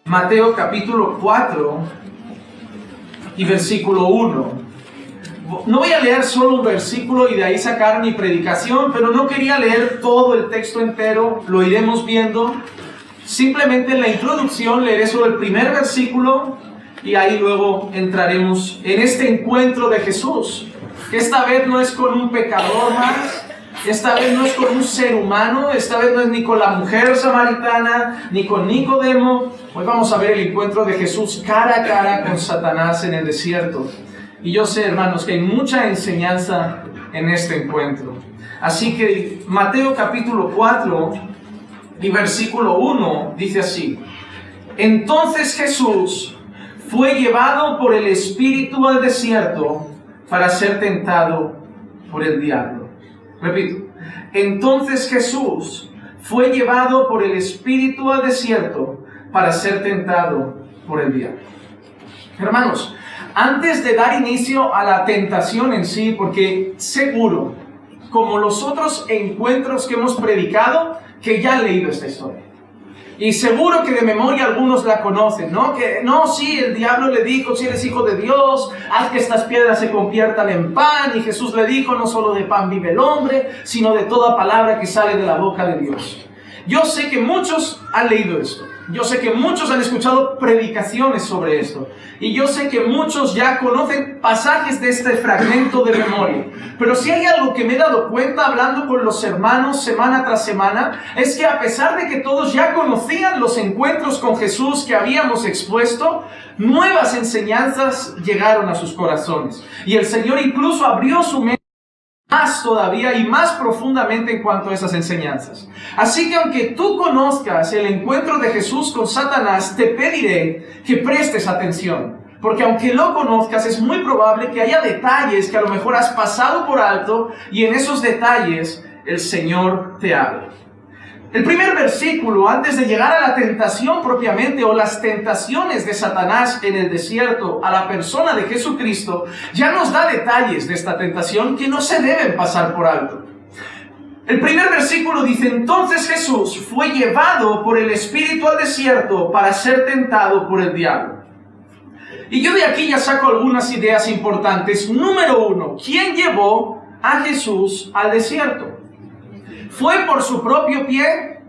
Mateo capítulo 4 y versículo 1. No voy a leer solo un versículo y de ahí sacar mi predicación, pero no quería leer todo el texto entero, lo iremos viendo. Simplemente en la introducción leeré solo el primer versículo y ahí luego entraremos en este encuentro de Jesús, que esta vez no es con un pecador más, esta vez no es con un ser humano, esta vez no es ni con la mujer samaritana, ni con Nicodemo. Hoy vamos a ver el encuentro de Jesús cara a cara con Satanás en el desierto. Y yo sé, hermanos, que hay mucha enseñanza en este encuentro. Así que Mateo capítulo 4 y versículo 1 dice así: Entonces Jesús fue llevado por el Espíritu al desierto para ser tentado por el diablo. Repito, entonces Jesús fue llevado por el Espíritu al desierto para ser tentado por el diablo. Hermanos, antes de dar inicio a la tentación en sí, porque seguro, como los otros encuentros que hemos predicado, que ya han leído esta historia. Y seguro que de memoria algunos la conocen, ¿no? Que no, sí, el diablo le dijo: si eres hijo de Dios, haz que estas piedras se conviertan en pan. Y Jesús le dijo: no solo de pan vive el hombre, sino de toda palabra que sale de la boca de Dios. Yo sé que muchos han leído esto. Yo sé que muchos han escuchado predicaciones sobre esto. Y yo sé que muchos ya conocen pasajes de este fragmento de memoria. Pero si hay algo que me he dado cuenta hablando con los hermanos semana tras semana, es que a pesar de que todos ya conocían los encuentros con Jesús que habíamos expuesto, nuevas enseñanzas llegaron a sus corazones. Y el Señor incluso abrió su mente más todavía y más profundamente en cuanto a esas enseñanzas. Así que aunque tú conozcas el encuentro de Jesús con Satanás, te pediré que prestes atención, porque aunque lo conozcas, es muy probable que haya detalles que a lo mejor has pasado por alto, y en esos detalles el Señor te habla. El primer versículo, antes de llegar a la tentación propiamente, o las tentaciones de Satanás en el desierto a la persona de Jesucristo, ya nos da detalles de esta tentación que no se deben pasar por alto. El primer versículo dice: entonces Jesús fue llevado por el Espíritu al desierto para ser tentado por el diablo. Y yo de aquí ya saco algunas ideas importantes. Número 1, ¿quién llevó a Jesús al desierto? ¿Fue por su propio pie?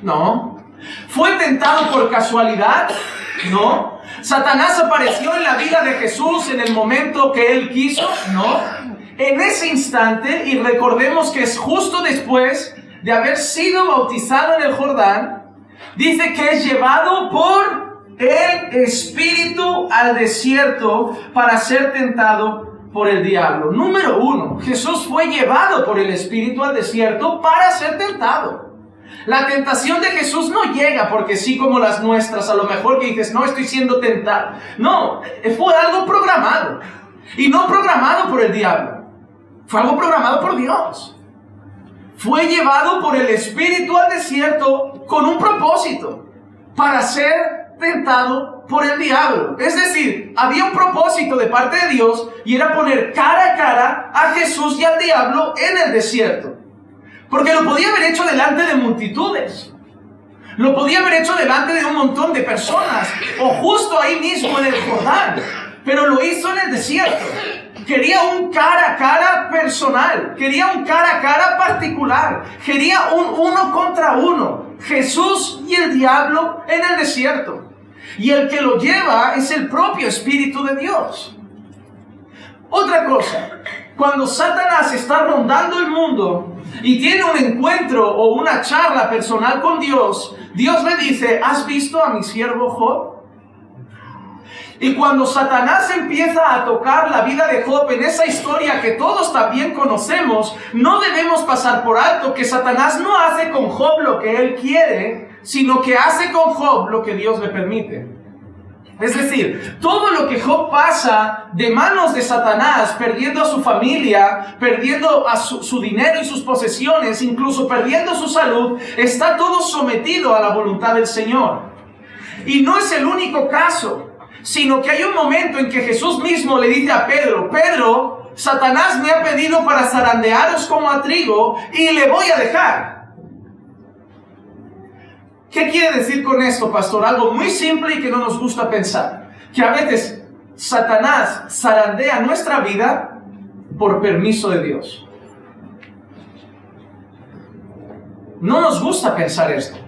No. ¿Fue tentado por casualidad? No. ¿Satanás apareció en la vida de Jesús en el momento que él quiso? No. En ese instante, y recordemos que es justo después de haber sido bautizado en el Jordán, dice que es llevado por el Espíritu al desierto para ser tentado por el diablo. Número 1, Jesús fue llevado por el Espíritu al desierto para ser tentado. La tentación de Jesús no llega porque sí, como las nuestras, a lo mejor que dices: no, estoy siendo tentado. No, fue algo programado. Y no programado por el diablo. Fue algo programado por Dios. Fue llevado por el Espíritu al desierto con un propósito: para ser tentado por el diablo. Es decir, había un propósito de parte de Dios, y era poner cara a cara a Jesús y al diablo en el desierto. Porque lo podía haber hecho delante de multitudes, lo podía haber hecho delante de un montón de personas, o justo ahí mismo en el Jordán, pero lo hizo en el desierto. Quería un cara a cara personal, quería un cara a cara particular, quería un uno contra uno, Jesús y el diablo en el desierto. Y el que lo lleva es el propio Espíritu de Dios. Otra cosa, cuando Satanás está rondando el mundo y tiene un encuentro o una charla personal con Dios, Dios le dice: ¿has visto a mi siervo Job? Y cuando Satanás empieza a tocar la vida de Job en esa historia que todos también conocemos, no debemos pasar por alto que Satanás no hace con Job lo que él quiere, sino que hace con Job lo que Dios le permite. Es decir, todo lo que Job pasa de manos de Satanás, perdiendo a su familia, perdiendo a su dinero y sus posesiones, incluso perdiendo su salud, está todo sometido a la voluntad del Señor. Y no es el único caso, sino que hay un momento en que Jesús mismo le dice a Pedro: Pedro, Satanás me ha pedido para zarandearos como a trigo, y le voy a dejar. ¿Qué quiere decir con esto, pastor? Algo muy simple y que no nos gusta pensar. Que a veces Satanás zarandea nuestra vida por permiso de Dios. No nos gusta pensar esto.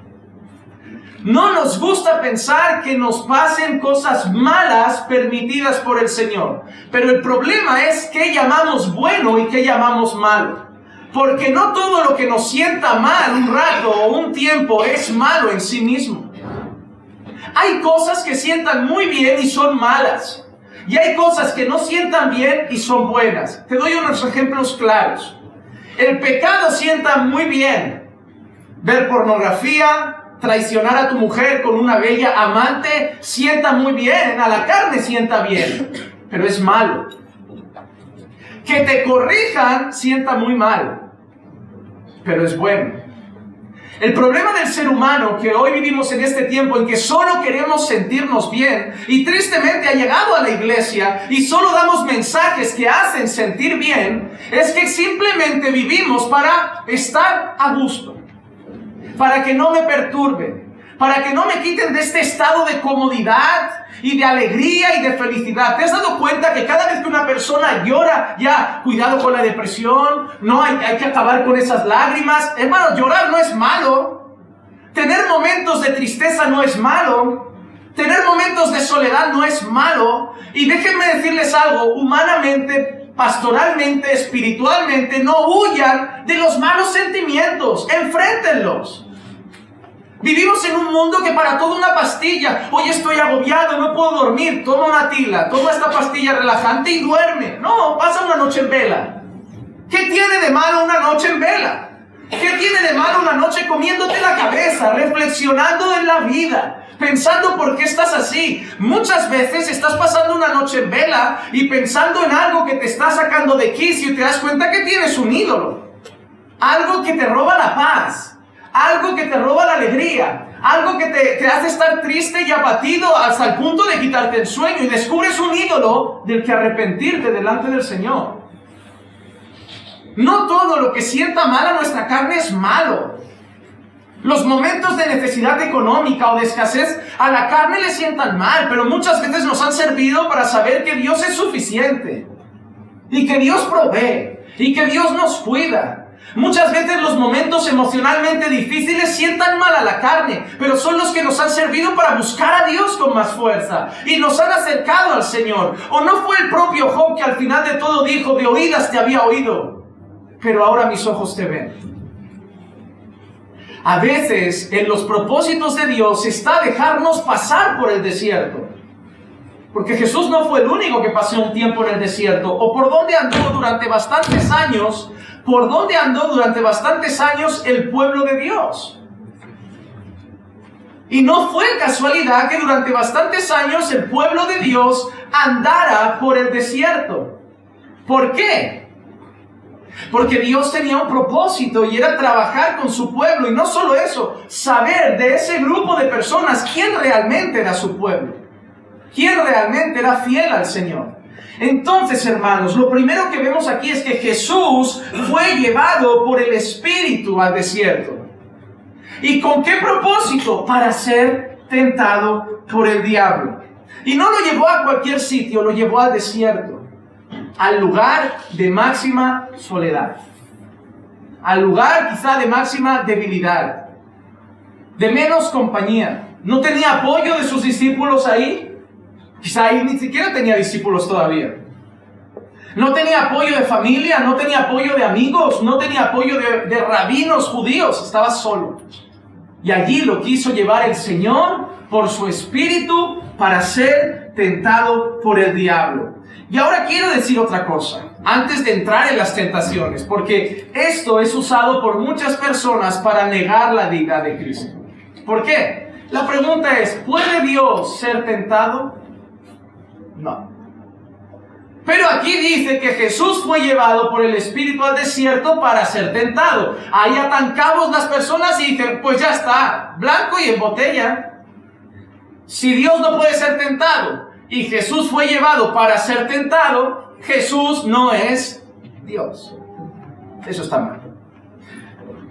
No nos gusta pensar que nos pasen cosas malas permitidas por el Señor. Pero el problema es qué llamamos bueno y qué llamamos malo. Porque no todo lo que nos sienta mal un rato o un tiempo es malo en sí mismo. Hay cosas que sientan muy bien y son malas. Y hay cosas que no sientan bien y son buenas. Te doy unos ejemplos claros. El pecado sienta muy bien. Ver pornografía, traicionar a tu mujer con una bella amante, sienta muy bien. A la carne sienta bien, pero es malo. Que te corrijan, sienta muy mal, pero es bueno. El problema del ser humano, que hoy vivimos en este tiempo en que solo queremos sentirnos bien, y tristemente ha llegado a la iglesia y solo damos mensajes que hacen sentir bien, es que simplemente vivimos para estar a gusto, para que no me perturben, para que no me quiten de este estado de comodidad y de alegría y de felicidad. ¿Te has dado cuenta que cada vez que una persona llora, ya, cuidado con la depresión, no hay que acabar con esas lágrimas? Hermano, llorar no es malo. Tener momentos de tristeza no es malo. Tener momentos de soledad no es malo. Y déjenme decirles algo, humanamente, pastoralmente, espiritualmente, no huyan de los malos sentimientos, enfréntenlos. Vivimos en un mundo que para todo una pastilla. Hoy estoy agobiado, no puedo dormir. Toma una tila, toma esta pastilla relajante y duerme. No, pasa una noche en vela. ¿Qué tiene de malo una noche en vela? ¿Qué tiene de malo una noche comiéndote la cabeza, reflexionando en la vida, pensando por qué estás así? Muchas veces estás pasando una noche en vela y pensando en algo que te está sacando de quicio y te das cuenta que tienes un ídolo. Algo que te roba la paz. Algo que te roba la alegría, algo que te hace estar triste y abatido hasta el punto de quitarte el sueño, y descubres un ídolo del que arrepentirte delante del Señor. No todo lo que sienta mal a nuestra carne es malo. Los momentos de necesidad económica o de escasez a la carne le sientan mal, pero muchas veces nos han servido para saber que Dios es suficiente, y que Dios provee, y que Dios nos cuida. Muchas veces los momentos emocionalmente difíciles sientan mal a la carne, pero son los que nos han servido para buscar a Dios con más fuerza y nos han acercado al Señor. ¿O no fue el propio Job que al final de todo dijo: de oídas te había oído, pero ahora mis ojos te ven? A veces en los propósitos de Dios está dejarnos pasar por el desierto. Porque Jesús no fue el único que pasó un tiempo en el desierto. ¿O por dónde andó durante bastantes años? ¿Por dónde andó durante bastantes años el pueblo de Dios? Y no fue casualidad que durante bastantes años el pueblo de Dios andara por el desierto. ¿Por qué? Porque Dios tenía un propósito y era trabajar con su pueblo. Y no solo eso, saber de ese grupo de personas quién realmente era su pueblo. Quién realmente era fiel al Señor. Entonces, hermanos, lo primero que vemos aquí es que Jesús fue llevado por el Espíritu al desierto. ¿Y con qué propósito? Para ser tentado por el diablo. Y no lo llevó a cualquier sitio, lo llevó al desierto, al lugar de máxima soledad, al lugar quizá de máxima debilidad, de menos compañía. ¿No tenía apoyo de sus discípulos ahí? Quizá ahí ni siquiera tenía discípulos todavía. No tenía apoyo de familia, no tenía apoyo de amigos, no tenía apoyo de rabinos judíos. Estaba solo. Y allí lo quiso llevar el Señor por su Espíritu para ser tentado por el diablo. Y ahora quiero decir otra cosa, antes de entrar en las tentaciones, porque esto es usado por muchas personas para negar la deidad de Cristo. ¿Por qué? La pregunta es, ¿puede Dios ser tentado? No. Pero aquí dice que Jesús fue llevado por el Espíritu al desierto para ser tentado. Ahí atan cabos las personas y dicen, pues ya está, blanco y en botella. Si Dios no puede ser tentado y Jesús fue llevado para ser tentado, Jesús no es Dios. Eso está mal.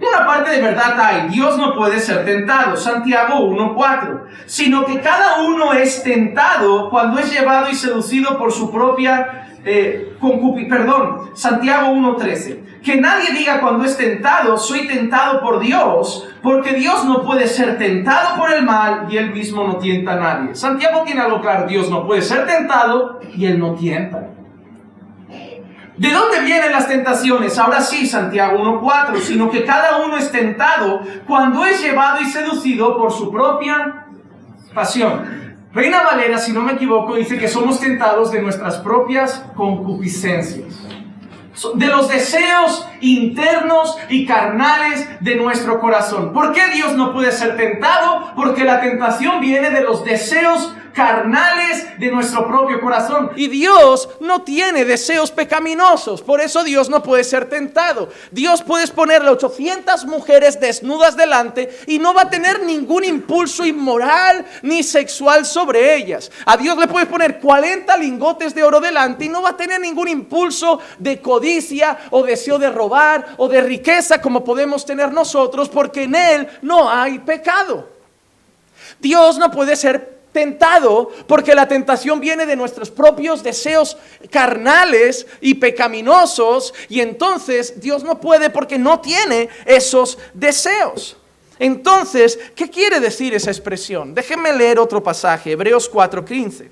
Una parte de verdad hay, Dios no puede ser tentado, Santiago 1:4, sino que cada uno es tentado cuando es llevado y seducido por su propia Santiago 1:13, que nadie diga cuando es tentado, soy tentado por Dios, porque Dios no puede ser tentado por el mal y Él mismo no tienta a nadie. Santiago tiene algo claro, Dios no puede ser tentado y Él no tienta. ¿De dónde vienen las tentaciones? Ahora sí, Santiago 1:4, sino que cada uno es tentado cuando es llevado y seducido por su propia pasión. Reina Valera, si no me equivoco, dice que somos tentados de nuestras propias concupiscencias, de los deseos internos y carnales de nuestro corazón. ¿Por qué Dios no puede ser tentado? Porque la tentación viene de los deseos carnales de nuestro propio corazón. Y Dios no tiene deseos pecaminosos, por eso Dios no puede ser tentado. Dios puedes ponerle 800 mujeres desnudas delante y no va a tener ningún impulso inmoral ni sexual sobre ellas. A Dios le puedes poner 40 lingotes de oro delante y no va a tener ningún impulso de codicia o deseo de robar o de riqueza como podemos tener nosotros, porque en Él no hay pecado. Dios no puede ser tentado porque la tentación viene de nuestros propios deseos carnales y pecaminosos, y entonces Dios no puede porque no tiene esos deseos. Entonces, ¿qué quiere decir esa expresión? Déjenme leer otro pasaje, Hebreos 4:15.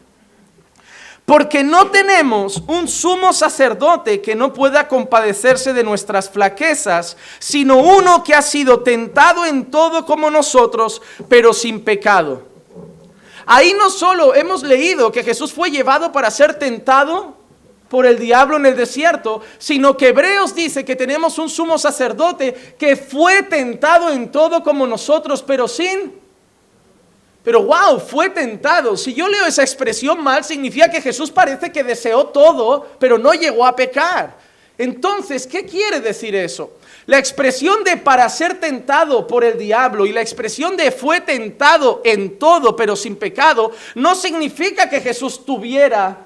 Porque no tenemos un sumo sacerdote que no pueda compadecerse de nuestras flaquezas, sino uno que ha sido tentado en todo como nosotros, pero sin pecado. Ahí no solo hemos leído que Jesús fue llevado para ser tentado por el diablo en el desierto, sino que Hebreos dice que tenemos un sumo sacerdote que fue tentado en todo como nosotros, pero wow, fue tentado. Si yo leo esa expresión mal, significa que Jesús parece que deseó todo, pero no llegó a pecar. Entonces, ¿qué quiere decir eso? La expresión de para ser tentado por el diablo y la expresión de fue tentado en todo pero sin pecado no significa que Jesús tuviera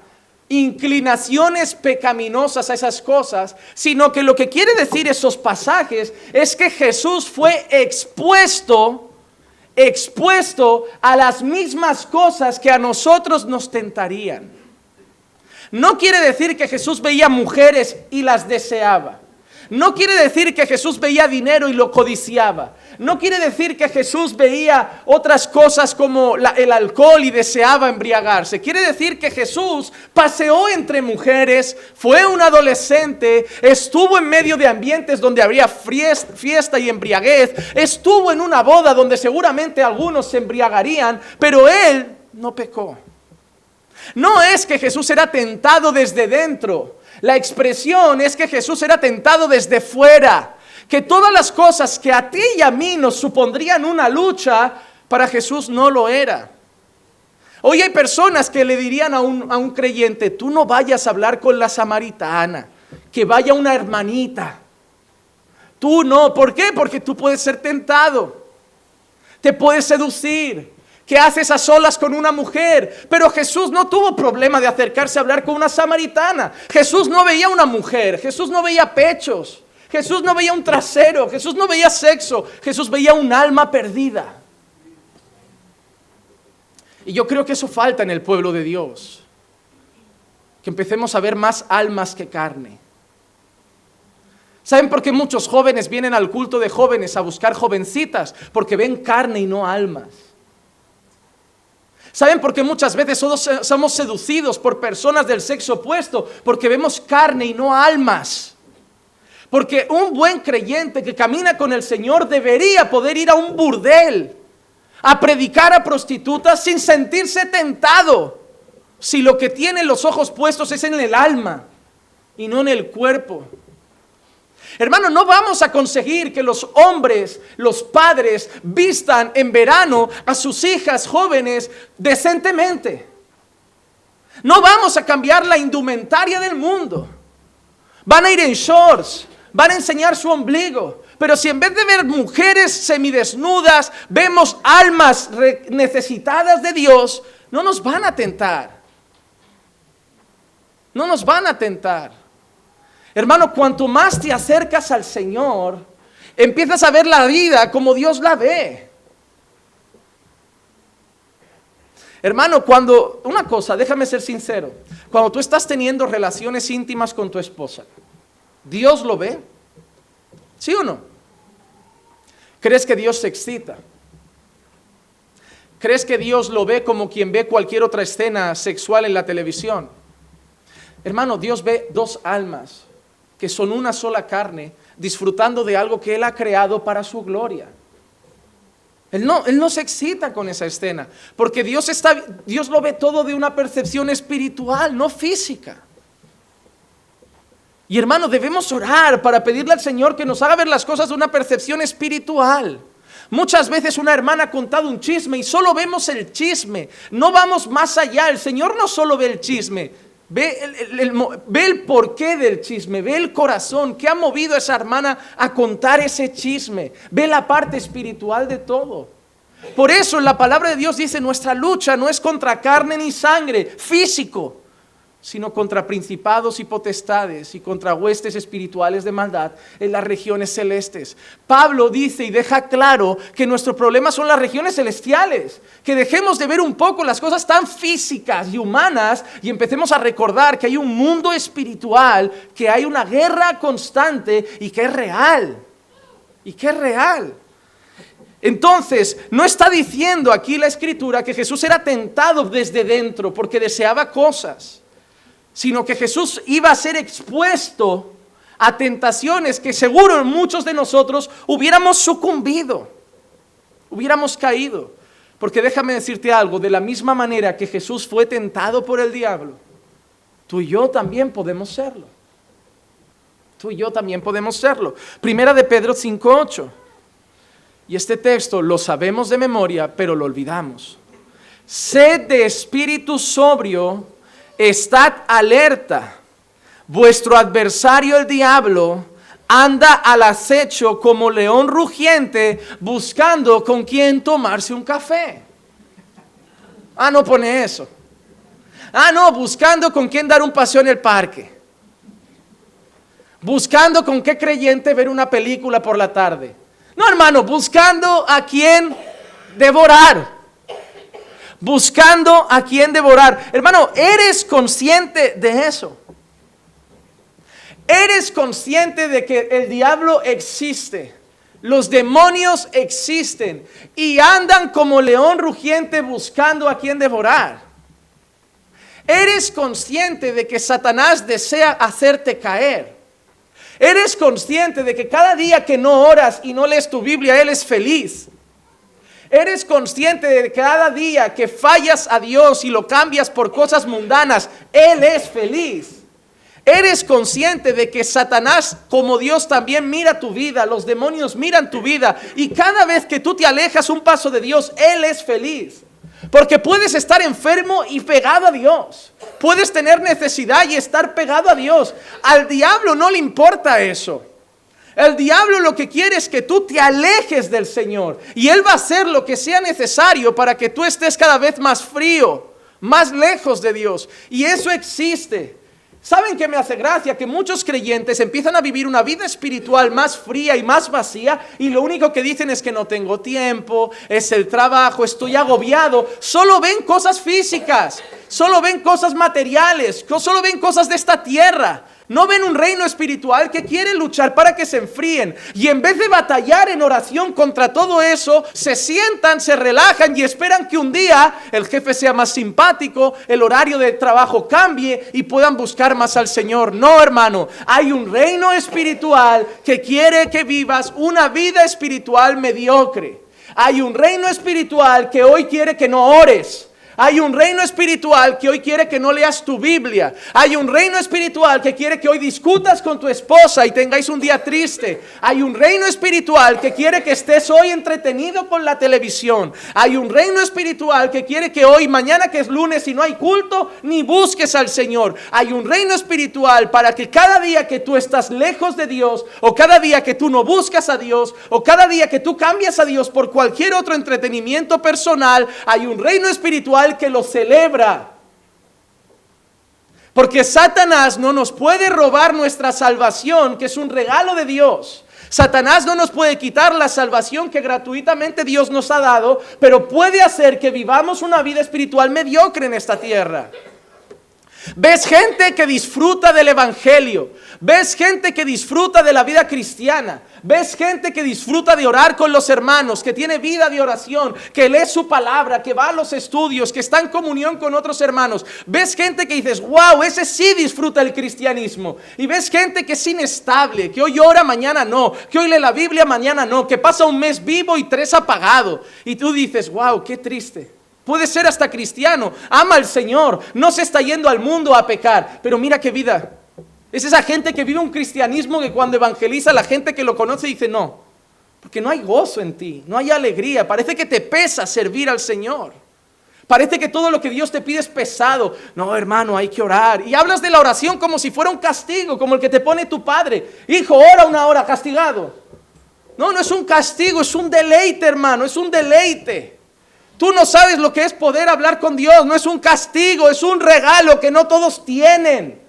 inclinaciones pecaminosas a esas cosas, sino que lo que quiere decir esos pasajes es que Jesús fue expuesto a las mismas cosas que a nosotros nos tentarían. No quiere decir que Jesús veía mujeres y las deseaba. No quiere decir que Jesús veía dinero y lo codiciaba. No quiere decir que Jesús veía otras cosas como el alcohol y deseaba embriagarse. Quiere decir que Jesús paseó entre mujeres, fue un adolescente, estuvo en medio de ambientes donde habría fiesta y embriaguez, estuvo en una boda donde seguramente algunos se embriagarían, pero Él no pecó. No es que Jesús era tentado desde dentro. La expresión es que Jesús era tentado desde fuera, que todas las cosas que a ti y a mí nos supondrían una lucha, para Jesús no lo era. Hoy hay personas que le dirían a un creyente: tú no vayas a hablar con la samaritana, que vaya una hermanita. Tú no, ¿por qué? Porque tú puedes ser tentado, te puedes seducir. ¿Qué haces a solas con una mujer? Pero Jesús no tuvo problema de acercarse a hablar con una samaritana. Jesús no veía una mujer, Jesús no veía pechos, Jesús no veía un trasero, Jesús no veía sexo, Jesús veía un alma perdida. Y yo creo que eso falta en el pueblo de Dios, que empecemos a ver más almas que carne. ¿Saben por qué muchos jóvenes vienen al culto de jóvenes a buscar jovencitas? Porque ven carne y no almas. ¿Saben por qué muchas veces somos seducidos por personas del sexo opuesto? Porque vemos carne y no almas. Porque un buen creyente que camina con el Señor debería poder ir a un burdel a predicar a prostitutas sin sentirse tentado, si lo que tiene los ojos puestos es en el alma y no en el cuerpo. Hermano, no vamos a conseguir que los hombres, los padres, vistan en verano a sus hijas jóvenes decentemente. No vamos a cambiar la indumentaria del mundo. Van a ir en shorts, van a enseñar su ombligo. Pero si en vez de ver mujeres semidesnudas, vemos almas necesitadas de Dios, no nos van a tentar. No nos van a tentar. Hermano, cuanto más te acercas al Señor Empiezas a ver la vida como Dios la ve. Hermano, déjame ser sincero, cuando tú estás teniendo relaciones íntimas con tu esposa, ¿Dios lo ve? ¿Sí o no? ¿Crees que Dios se excita? ¿Crees que Dios lo ve como quien ve cualquier otra escena sexual en la televisión? Hermano, Dios ve dos almas que son una sola carne, disfrutando de algo que Él ha creado para su gloria. Él no se excita con esa escena, porque Dios lo ve todo de una percepción espiritual, no física. Y hermano, debemos orar para pedirle al Señor que nos haga ver las cosas de una percepción espiritual. Muchas veces una hermana ha contado un chisme y solo vemos el chisme, no vamos más allá. El Señor no solo ve el chisme, ve el porqué del chisme, ve el corazón que ha movido a esa hermana a contar ese chisme, ve la parte espiritual de todo. Por eso la palabra de Dios dice, nuestra lucha no es contra carne ni sangre, físico, sino contra principados y potestades y contra huestes espirituales de maldad en las regiones celestes. Pablo dice y deja claro que nuestro problema son las regiones celestiales, que dejemos de ver un poco las cosas tan físicas y humanas y empecemos a recordar que hay un mundo espiritual, que hay una guerra constante y que es real. Entonces, no está diciendo aquí la Escritura que Jesús era tentado desde dentro porque deseaba cosas, sino que Jesús iba a ser expuesto a tentaciones que seguro muchos de nosotros hubiéramos sucumbido, hubiéramos caído. Porque déjame decirte algo, de la misma manera que Jesús fue tentado por el diablo, tú y yo también podemos serlo. Primera de Pedro 5:8. Y este texto lo sabemos de memoria, pero lo olvidamos. Sed de espíritu sobrio, estad alerta. Vuestro adversario el diablo anda al acecho como león rugiente, buscando con quién tomarse un café. No pone eso. Buscando con quién dar un paseo en el parque. Buscando con qué creyente ver una película por la tarde. No, hermano, buscando a quién devorar. Buscando a quién devorar. Hermano, ¿eres consciente de eso? ¿Eres consciente de que el diablo existe? Los demonios existen y andan como león rugiente buscando a quién devorar. ¿Eres consciente de que Satanás desea hacerte caer? ¿Eres consciente de que cada día que no oras y no lees tu Biblia, Él es feliz? ¿Eres consciente de que cada día que fallas a Dios y lo cambias por cosas mundanas, Él es feliz? ¿Eres consciente de que Satanás, como Dios, también mira tu vida? Los demonios miran tu vida y cada vez que tú te alejas un paso de Dios, Él es feliz. Porque puedes estar enfermo y pegado a Dios. Puedes tener necesidad y estar pegado a Dios. Al diablo no le importa eso. El diablo lo que quiere es que tú te alejes del Señor. Y Él va a hacer lo que sea necesario para que tú estés cada vez más frío, más lejos de Dios. Y eso existe. ¿Saben qué me hace gracia? Que muchos creyentes empiezan a vivir una vida espiritual más fría y más vacía y lo único que dicen es que no tengo tiempo, es el trabajo, estoy agobiado. Solo ven cosas físicas, solo ven cosas materiales, solo ven cosas de esta tierra. No ven un reino espiritual que quiere luchar para que se enfríen. Y en vez de batallar en oración contra todo eso, se sientan, se relajan y esperan que un día el jefe sea más simpático, el horario de trabajo cambie y puedan buscar más al Señor. No, hermano, hay un reino espiritual que quiere que vivas una vida espiritual mediocre. Hay un reino espiritual que hoy quiere que no ores. Hay un reino espiritual que hoy quiere que no leas tu Biblia. Hay un reino espiritual que quiere que hoy discutas con tu esposa y tengáis un día triste. Hay un reino espiritual que quiere que estés hoy entretenido con la televisión. Hay un reino espiritual que quiere que hoy, mañana que es lunes y no hay culto, ni busques al Señor. Hay un reino espiritual para que cada día que tú estás lejos de Dios, o cada día que tú no buscas a Dios, o cada día que tú cambias a Dios por cualquier otro entretenimiento personal, hay un reino espiritual que lo celebra. Porque Satanás no nos puede robar nuestra salvación, que es un regalo de Dios. Satanás no nos puede quitar la salvación que gratuitamente Dios nos ha dado, pero puede hacer que vivamos una vida espiritual mediocre en esta tierra. Ves gente que disfruta del evangelio, ves gente que disfruta de la vida cristiana, ves gente que disfruta de orar con los hermanos, que tiene vida de oración, que lee su palabra, que va a los estudios, que está en comunión con otros hermanos. Ves gente que dices, wow, ese sí disfruta el cristianismo. Y ves gente que es inestable, que hoy ora, mañana no, que hoy lee la Biblia, mañana no, que pasa un mes vivo y 3 apagado. Y tú dices, wow, qué triste. Puede ser hasta cristiano, ama al Señor, no se está yendo al mundo a pecar, pero mira qué vida. Es esa gente que vive un cristianismo que cuando evangeliza, la gente que lo conoce dice no, porque no hay gozo en ti, no hay alegría, parece que te pesa servir al Señor. Parece que todo lo que Dios te pide es pesado. No, hermano, hay que orar. Y hablas de la oración como si fuera un castigo, como el que te pone tu padre. Hijo, ora 1 hora, castigado. No, no es un castigo, es un deleite, hermano, es un deleite. Tú no sabes lo que es poder hablar con Dios, no es un castigo, es un regalo que no todos tienen.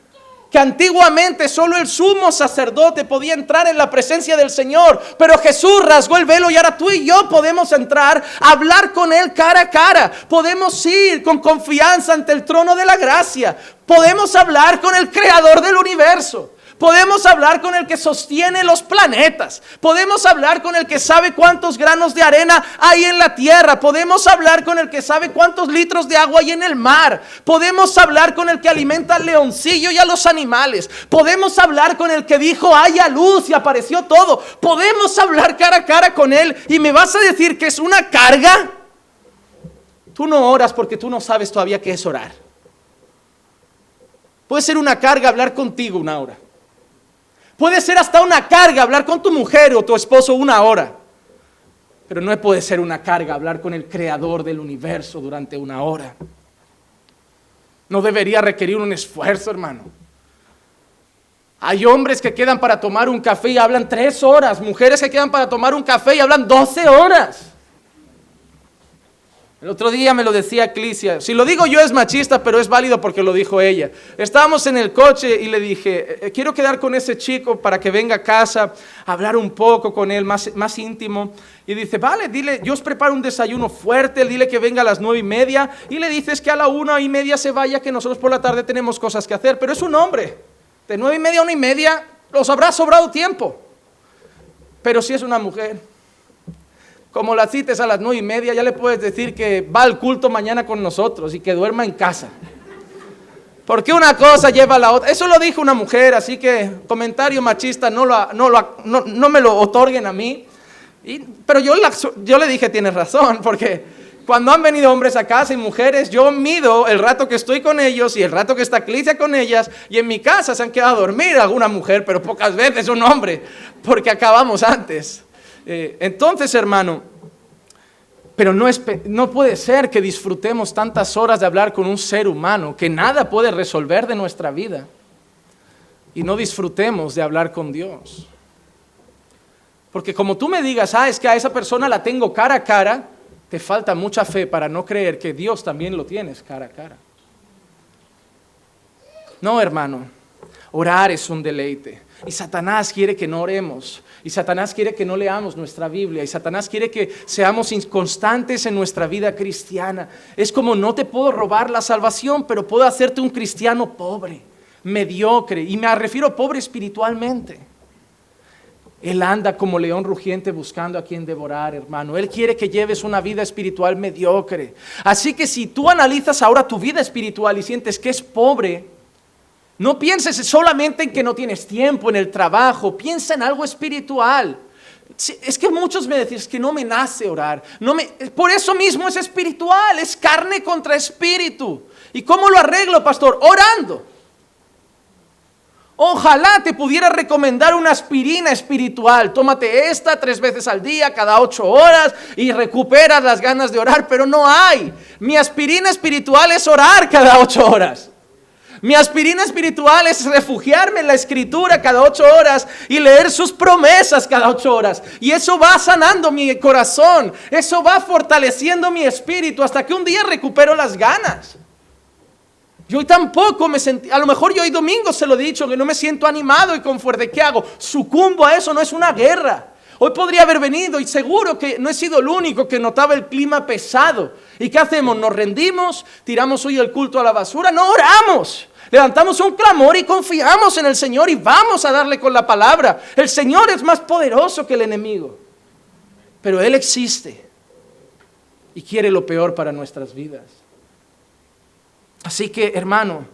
Que antiguamente solo el sumo sacerdote podía entrar en la presencia del Señor, pero Jesús rasgó el velo y ahora tú y yo podemos entrar a hablar con Él cara a cara. Podemos ir con confianza ante el trono de la gracia. Podemos hablar con el creador del universo. Podemos hablar con el que sostiene los planetas. Podemos hablar con el que sabe cuántos granos de arena hay en la tierra. Podemos hablar con el que sabe cuántos litros de agua hay en el mar. Podemos hablar con el que alimenta al leoncillo y a los animales. Podemos hablar con el que dijo haya luz y apareció todo. Podemos hablar cara a cara con Él. ¿Y me vas a decir que es una carga? Tú no oras porque tú no sabes todavía qué es orar. Puede ser una carga hablar contigo 1 hora. Puede ser hasta una carga hablar con tu mujer o tu esposo 1 hora. Pero no puede ser una carga hablar con el creador del universo durante 1 hora. No debería requerir un esfuerzo, hermano. Hay hombres que quedan para tomar un café y hablan 3 horas. Mujeres que quedan para tomar un café y hablan 12 horas. El otro día me lo decía Clicia. Si lo digo yo es machista, pero es válido porque lo dijo ella. Estábamos en el coche y le dije, quiero quedar con ese chico para que venga a casa, hablar un poco con él, más íntimo. Y dice, vale, dile, yo os preparo un desayuno fuerte, dile que venga a las 9:30 y le dices que a la 1:30 se vaya, que nosotros por la tarde tenemos cosas que hacer. Pero es un hombre, de 9:30 a 1:30 los habrá sobrado tiempo. Pero si es una mujer, como la cites a las 9:30, ya le puedes decir que va al culto mañana con nosotros y que duerma en casa. Porque una cosa lleva a la otra. Eso lo dijo una mujer, así que comentario machista no me lo otorguen a mí. Pero yo le dije, tienes razón, porque cuando han venido hombres a casa y mujeres, yo mido el rato que estoy con ellos y el rato que está Clicia con ellas, y en mi casa se han quedado a dormir alguna mujer, pero pocas veces un hombre, porque acabamos antes. Entonces, hermano, pero no puede ser que disfrutemos tantas horas de hablar con un ser humano que nada puede resolver de nuestra vida y no disfrutemos de hablar con Dios. Porque como tú me digas, es que a esa persona la tengo cara a cara, te falta mucha fe para no creer que Dios también lo tienes cara a cara. No, hermano, orar es un deleite. Y Satanás quiere que no oremos. Y Satanás quiere que no leamos nuestra Biblia. Y Satanás quiere que seamos inconstantes en nuestra vida cristiana. Es como no te puedo robar la salvación, pero puedo hacerte un cristiano pobre, mediocre. Y me refiero a pobre espiritualmente. Él anda como león rugiente buscando a quien devorar, hermano. Él quiere que lleves una vida espiritual mediocre. Así que si tú analizas ahora tu vida espiritual y sientes que es pobre, no pienses solamente en que no tienes tiempo en el trabajo, piensa en algo espiritual. Es que muchos me decís que no me nace orar. Por eso mismo es espiritual, es carne contra espíritu. ¿Y cómo lo arreglo, pastor? Orando. Ojalá te pudiera recomendar una aspirina espiritual. Tómate esta 3 veces al día, cada 8 horas y recuperas las ganas de orar, pero no hay. Mi aspirina espiritual es orar cada 8 horas. Mi aspirina espiritual es refugiarme en la Escritura cada 8 horas y leer sus promesas cada 8 horas. Y eso va sanando mi corazón, eso va fortaleciendo mi espíritu hasta que un día recupero las ganas. Yo tampoco me sentí, a lo mejor yo hoy domingo se lo he dicho, que no me siento animado y con fuerte. ¿Qué hago? Sucumbo a eso, no es una guerra. Hoy podría haber venido y seguro que no he sido el único que notaba el clima pesado. ¿Y qué hacemos? ¿Nos rendimos? ¿Tiramos hoy el culto a la basura? No, oramos. Levantamos un clamor y confiamos en el Señor y vamos a darle con la palabra. El Señor es más poderoso que el enemigo. Pero Él existe y quiere lo peor para nuestras vidas. Así que, hermano,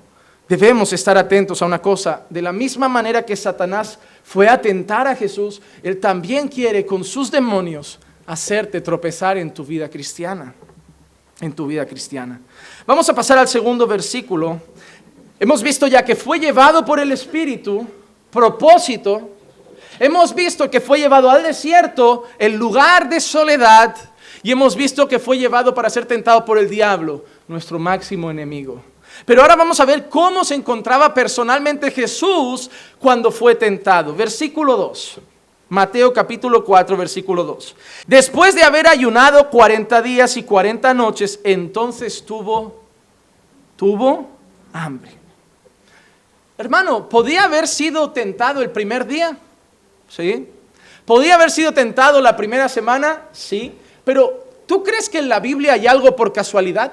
debemos estar atentos a una cosa. De la misma manera que Satanás fue a tentar a Jesús, él también quiere con sus demonios hacerte tropezar en tu vida cristiana. En tu vida cristiana. Vamos a pasar al segundo versículo. Hemos visto ya que fue llevado por el Espíritu, propósito. Hemos visto que fue llevado al desierto, el lugar de soledad. Y hemos visto que fue llevado para ser tentado por el diablo, nuestro máximo enemigo. Pero ahora vamos a ver cómo se encontraba personalmente Jesús cuando fue tentado. Versículo 2. Mateo capítulo 4, versículo 2. Después de haber ayunado 40 días y 40 noches, entonces tuvo hambre. Hermano, ¿podía haber sido tentado el primer día? Sí. ¿Podía haber sido tentado la primera semana? Sí. Pero, ¿tú crees que en la Biblia hay algo por casualidad?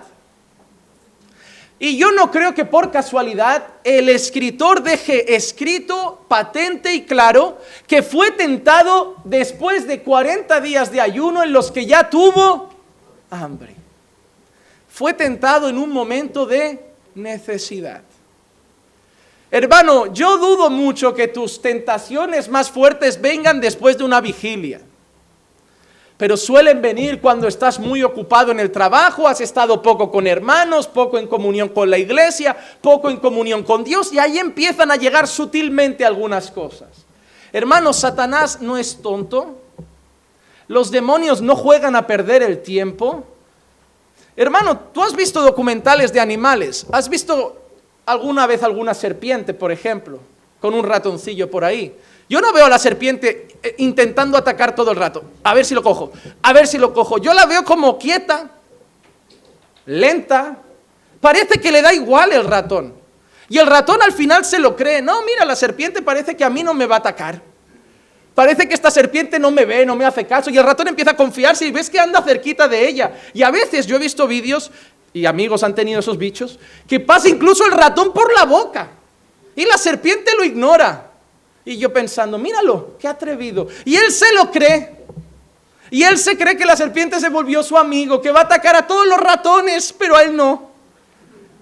Y yo no creo que por casualidad el escritor deje escrito, patente y claro que fue tentado después de 40 días de ayuno en los que ya tuvo hambre. Fue tentado en un momento de necesidad. Hermano, yo dudo mucho que tus tentaciones más fuertes vengan después de una vigilia. Pero suelen venir cuando estás muy ocupado en el trabajo, has estado poco con hermanos, poco en comunión con la iglesia, poco en comunión con Dios, y ahí empiezan a llegar sutilmente algunas cosas. Hermanos, Satanás no es tonto. Los demonios no juegan a perder el tiempo. Hermano, tú has visto documentales de animales. ¿Has visto alguna vez alguna serpiente, por ejemplo, con un ratoncillo por ahí? Yo no veo a la serpiente intentando atacar todo el rato. A ver si lo cojo, a ver si lo cojo. Yo la veo como quieta, lenta. Parece que le da igual el ratón. Y el ratón al final se lo cree. No, mira, la serpiente parece que a mí no me va a atacar. Parece que esta serpiente no me ve, no me hace caso. Y el ratón empieza a confiarse y ves que anda cerquita de ella. Y a veces yo he visto vídeos, y amigos han tenido esos bichos, que pasa incluso el ratón por la boca. Y la serpiente lo ignora. Y yo pensando, míralo, qué atrevido. Y él se lo cree. Y él se cree que la serpiente se volvió su amigo, que va a atacar a todos los ratones, pero a él no.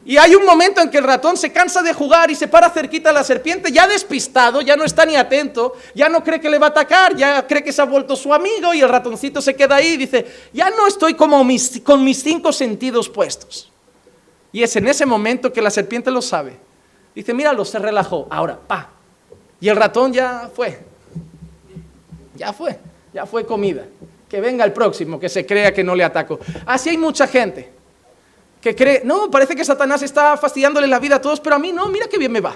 Y hay un momento en que el ratón se cansa de jugar y se para cerquita a la serpiente, ya despistado, ya no está ni atento, ya no cree que le va a atacar, ya cree que se ha vuelto su amigo, y el ratoncito se queda ahí y dice, ya no estoy como con mis 5 sentidos puestos. Y es en ese momento que la serpiente lo sabe. Dice, míralo, se relajó, ahora, pa. Y el ratón ya fue comida. Que venga el próximo, que se crea que no le ataco. Así hay mucha gente que cree, no, parece que Satanás está fastidiándole la vida a todos, pero a mí no, mira qué bien me va.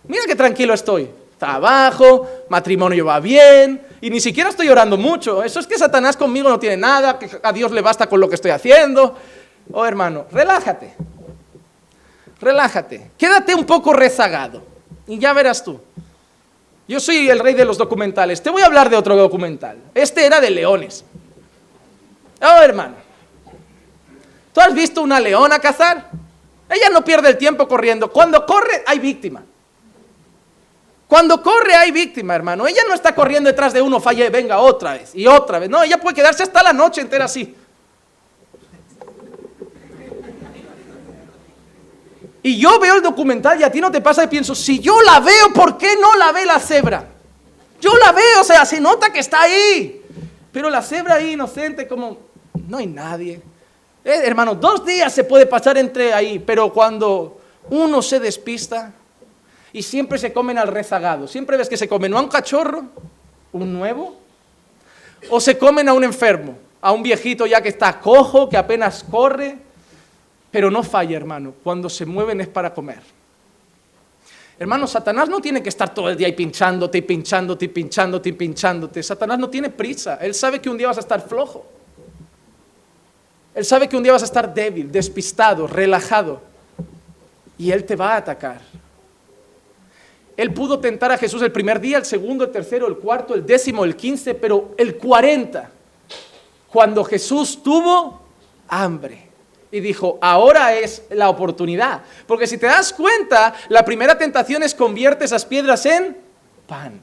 Mira qué tranquilo estoy. Trabajo, matrimonio va bien, y ni siquiera estoy orando mucho. Eso es que Satanás conmigo no tiene nada, que a Dios le basta con lo que estoy haciendo. Oh, hermano, relájate. Relájate. Quédate un poco rezagado, y ya verás tú. Yo soy el rey de los documentales. Te voy a hablar de otro documental. Este era de leones. Oh, hermano. ¿Tú has visto una leona cazar? Ella no pierde el tiempo corriendo. Cuando corre, hay víctima. Cuando corre, hay víctima, hermano. Ella no está corriendo detrás de uno, falle, venga, otra vez y otra vez. No, ella puede quedarse hasta la noche entera así. Y yo veo el documental y a ti no te pasa y pienso, si yo la veo, ¿por qué no la ve la cebra? Yo la veo, o sea, se nota que está ahí. Pero la cebra ahí inocente, como, no hay nadie. Hermano, 2 días se puede pasar entre ahí, pero cuando uno se despista y siempre se comen al rezagado, siempre ves que se comen a un cachorro, un nuevo, o se comen a un enfermo, a un viejito ya que está cojo, que apenas corre. Pero no falla, hermano, cuando se mueven es para comer. Hermano, Satanás no tiene que estar todo el día ahí pinchándote y pinchándote y pinchándote y pinchándote. Satanás no tiene prisa. Él sabe que un día vas a estar flojo. Él sabe que un día vas a estar débil, despistado, relajado. y Él te va a atacar. Él pudo tentar a Jesús el primer día, el segundo, el tercero, el cuarto, el 10º, el 15, pero el 40, cuando Jesús tuvo hambre. Y dijo, ahora es la oportunidad. Porque si te das cuenta, la primera tentación es convierte esas piedras en pan.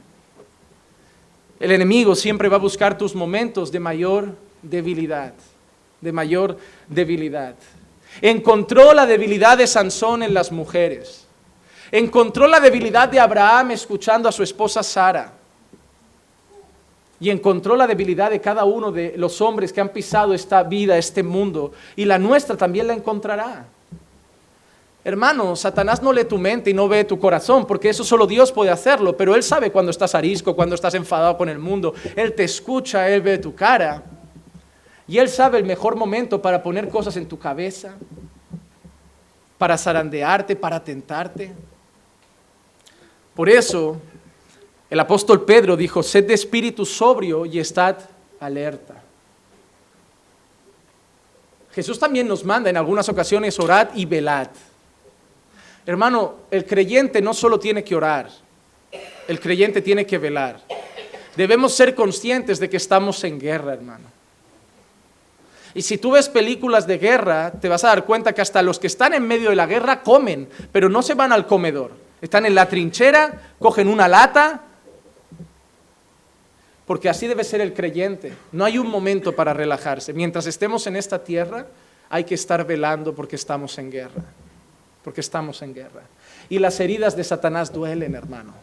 El enemigo siempre va a buscar tus momentos de mayor debilidad. De mayor debilidad. Encontró la debilidad de Sansón en las mujeres. Encontró la debilidad de Abraham escuchando a su esposa Sara. Y encontró la debilidad de cada uno de los hombres que han pisado esta vida, este mundo. Y la nuestra también la encontrará. Hermano, Satanás no lee tu mente y no ve tu corazón, porque eso solo Dios puede hacerlo. Pero Él sabe cuando estás arisco, cuando estás enfadado con el mundo. Él te escucha, Él ve tu cara. Y Él sabe el mejor momento para poner cosas en tu cabeza, para zarandearte, para tentarte. Por eso, el apóstol Pedro dijo, sed de espíritu sobrio y estad alerta. Jesús también nos manda en algunas ocasiones orad y velad. Hermano, el creyente no solo tiene que orar, el creyente tiene que velar. Debemos ser conscientes de que estamos en guerra, hermano. Y si tú ves películas de guerra, te vas a dar cuenta que hasta los que están en medio de la guerra comen, pero no se van al comedor. Están en la trinchera, cogen una lata, porque así debe ser el creyente. No hay un momento para relajarse. Mientras estemos en esta tierra, hay que estar velando porque estamos en guerra. Porque estamos en guerra. Y las heridas de Satanás duelen, hermano.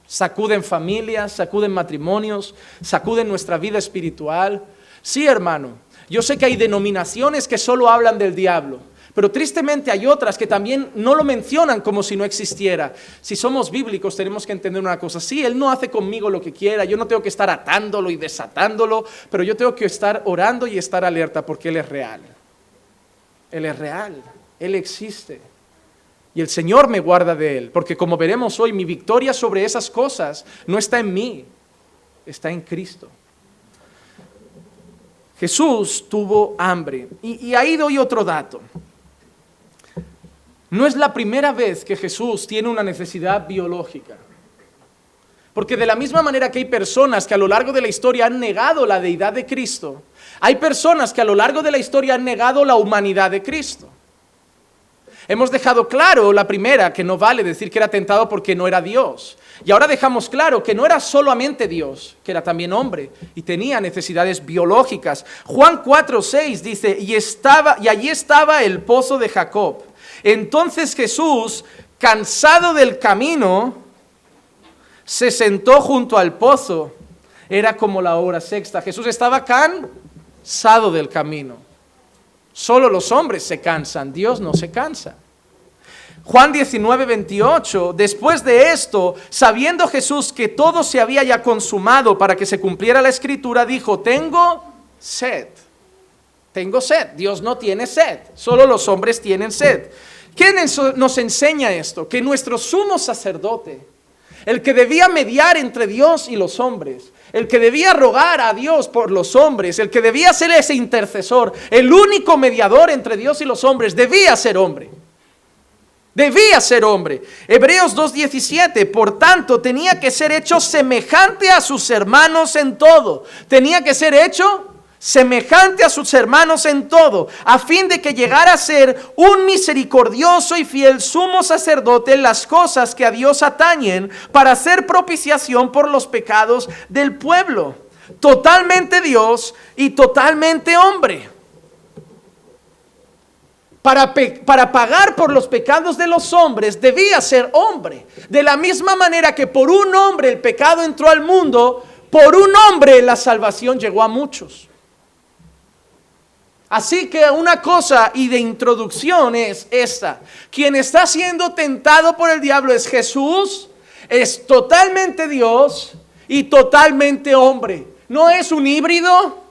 Sacuden familias, sacuden matrimonios, sacuden nuestra vida espiritual. Sí, hermano, yo sé que hay denominaciones que solo hablan del diablo. Pero tristemente hay otras que también no lo mencionan como si no existiera. Si somos bíblicos tenemos que entender una cosa. Sí, Él no hace conmigo lo que quiera. Yo no tengo que estar atándolo y desatándolo. Pero yo tengo que estar orando y estar alerta porque Él es real. Él es real. Él existe. Y el Señor me guarda de Él. Porque como veremos hoy, mi victoria sobre esas cosas no está en mí. Está en Cristo. Jesús tuvo hambre. Y ahí doy otro dato. No es la primera vez que Jesús tiene una necesidad biológica. Porque de la misma manera que hay personas que a lo largo de la historia han negado la deidad de Cristo, hay personas que a lo largo de la historia han negado la humanidad de Cristo. Hemos dejado claro la primera que no vale decir que era tentado porque no era Dios. Y ahora dejamos claro que no era solamente Dios, que era también hombre y tenía necesidades biológicas. Juan 4:6 dice, y allí estaba el pozo de Jacob. Entonces Jesús, cansado del camino, se sentó junto al pozo. Era como la hora sexta. Jesús estaba cansado del camino. Solo los hombres se cansan, Dios no se cansa. Juan 19:28, después de esto, sabiendo Jesús que todo se había ya consumado para que se cumpliera la escritura, dijo, tengo sed. Tengo sed. Dios no tiene sed, solo los hombres tienen sed. ¿Quién nos enseña esto? Que nuestro sumo sacerdote, el que debía mediar entre Dios y los hombres, el que debía rogar a Dios por los hombres, el que debía ser ese intercesor, el único mediador entre Dios y los hombres, debía ser hombre. Debía ser hombre. Hebreos 2:17, por tanto, tenía que ser hecho semejante a sus hermanos en todo. Tenía que ser hecho semejante a sus hermanos en todo, a fin de que llegara a ser un misericordioso y fiel sumo sacerdote en las cosas que a Dios atañen, para hacer propiciación por los pecados del pueblo. Totalmente Dios y totalmente hombre. Para pagar por los pecados de los hombres debía ser hombre. De la misma manera que por un hombre el pecado entró al mundo, por un hombre la salvación llegó a muchos. Así que una cosa y de introducción es esta. Quien está siendo tentado por el diablo es Jesús, es totalmente Dios y totalmente hombre. No es un híbrido,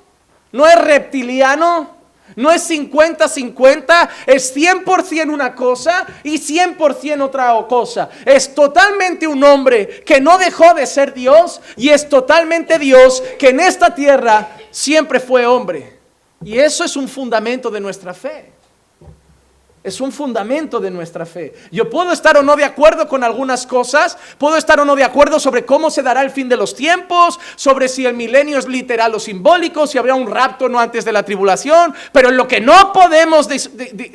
no es reptiliano, no es 50-50, es 100% una cosa y 100% otra cosa. Es totalmente un hombre que no dejó de ser Dios y es totalmente Dios que en esta tierra siempre fue hombre. Y eso es un fundamento de nuestra fe. Es un fundamento de nuestra fe. Yo puedo estar o no de acuerdo con algunas cosas, puedo estar o no de acuerdo sobre cómo se dará el fin de los tiempos, sobre si el milenio es literal o simbólico, si habrá un rapto o no antes de la tribulación, pero en lo que no podemos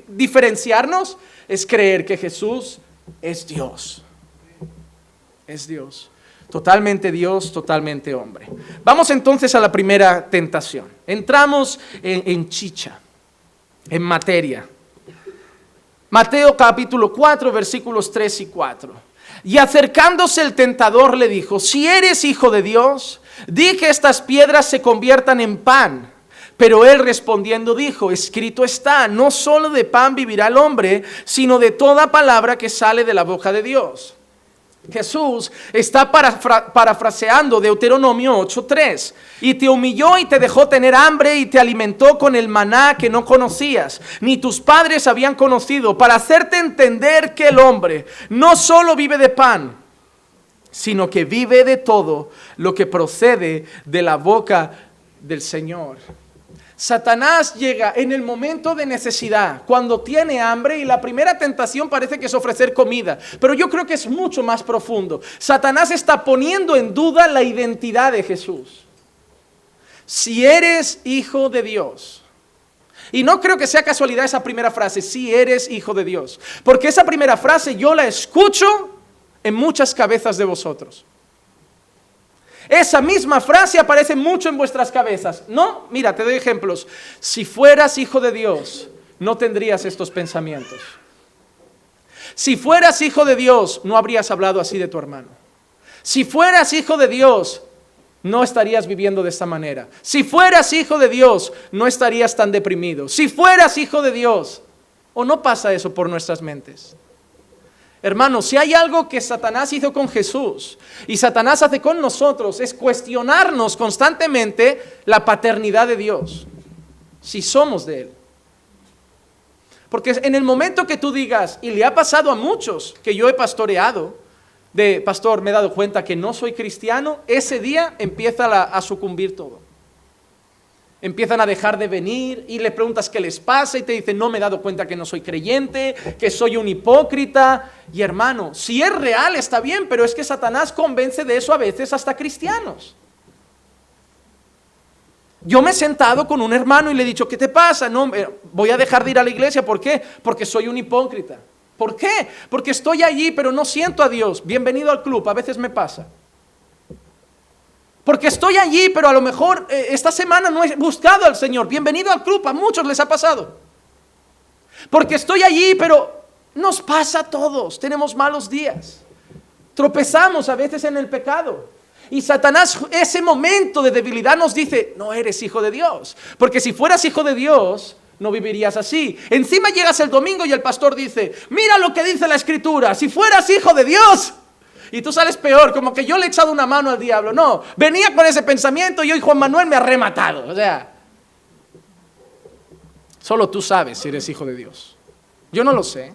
diferenciarnos es creer que Jesús es Dios. Es Dios. Totalmente Dios, totalmente hombre. Vamos entonces a la primera tentación. Entramos en chicha, en materia. Mateo capítulo 4, versículos 3 y 4. Y acercándose el tentador le dijo: si eres hijo de Dios, di que estas piedras se conviertan en pan. Pero él respondiendo dijo: escrito está, no solo de pan vivirá el hombre, sino de toda palabra que sale de la boca de Dios. Jesús está parafraseando Deuteronomio 8:3. Y te humilló y te dejó tener hambre y te alimentó con el maná que no conocías, ni tus padres habían conocido, para hacerte entender que el hombre no solo vive de pan, sino que vive de todo lo que procede de la boca del Señor. Satanás llega en el momento de necesidad, cuando tiene hambre, y la primera tentación parece que es ofrecer comida, pero yo creo que es mucho más profundo. Satanás está poniendo en duda la identidad de Jesús. Si eres hijo de Dios, y no creo que sea casualidad esa primera frase, si eres hijo de Dios, porque esa primera frase yo la escucho en muchas cabezas de vosotros. Esa misma frase aparece mucho en vuestras cabezas. No, mira, te doy ejemplos. Si fueras hijo de Dios, no tendrías estos pensamientos. Si fueras hijo de Dios, no habrías hablado así de tu hermano. Si fueras hijo de Dios, no estarías viviendo de esta manera. Si fueras hijo de Dios, no estarías tan deprimido. Si fueras hijo de Dios, ¿o no pasa eso por nuestras mentes? Hermanos, si hay algo que Satanás hizo con Jesús y Satanás hace con nosotros, es cuestionarnos constantemente la paternidad de Dios, si somos de Él. Porque en el momento que tú digas, y le ha pasado a muchos que yo he pastoreado, de pastor, me he dado cuenta que no soy cristiano, ese día empieza a sucumbir todo. Empiezan a dejar de venir y le preguntas qué les pasa y te dicen: no me he dado cuenta que no soy creyente, que soy un hipócrita. Y hermano, si es real está bien, pero es que Satanás convence de eso a veces hasta cristianos. Yo me he sentado con un hermano y le he dicho: ¿qué te pasa? No, voy a dejar de ir a la iglesia. ¿Por qué? Porque soy un hipócrita. ¿Por qué? Porque estoy allí pero no siento a Dios. Bienvenido al club, a veces me pasa. Porque estoy allí, pero a lo mejor esta semana no he buscado al Señor. Bienvenido al club, a muchos les ha pasado. Porque estoy allí, pero nos pasa a todos. Tenemos malos días. Tropezamos a veces en el pecado. Y Satanás, ese momento de debilidad nos dice: no eres hijo de Dios. Porque si fueras hijo de Dios, no vivirías así. Encima llegas el domingo y el pastor dice: mira lo que dice la Escritura. Si fueras hijo de Dios... Y tú sales peor, como que yo le he echado una mano al diablo. No, venía con ese pensamiento y hoy Juan Manuel me ha rematado. O sea, solo tú sabes si eres hijo de Dios. Yo no lo sé.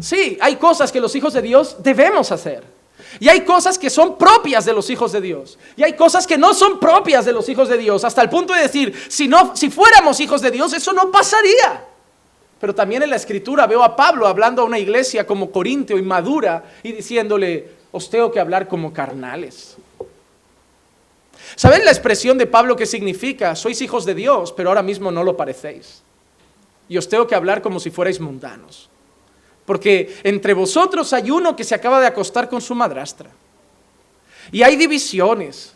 Sí, hay cosas que los hijos de Dios debemos hacer. Y hay cosas que son propias de los hijos de Dios. Y hay cosas que no son propias de los hijos de Dios. Hasta el punto de decir, si fuéramos hijos de Dios, eso no pasaría. Pero también en la Escritura veo a Pablo hablando a una iglesia como Corintio, inmadura, y diciéndole: os tengo que hablar como carnales. ¿Saben la expresión de Pablo que significa? Sois hijos de Dios, pero ahora mismo no lo parecéis. Y os tengo que hablar como si fuerais mundanos. Porque entre vosotros hay uno que se acaba de acostar con su madrastra. Y hay divisiones.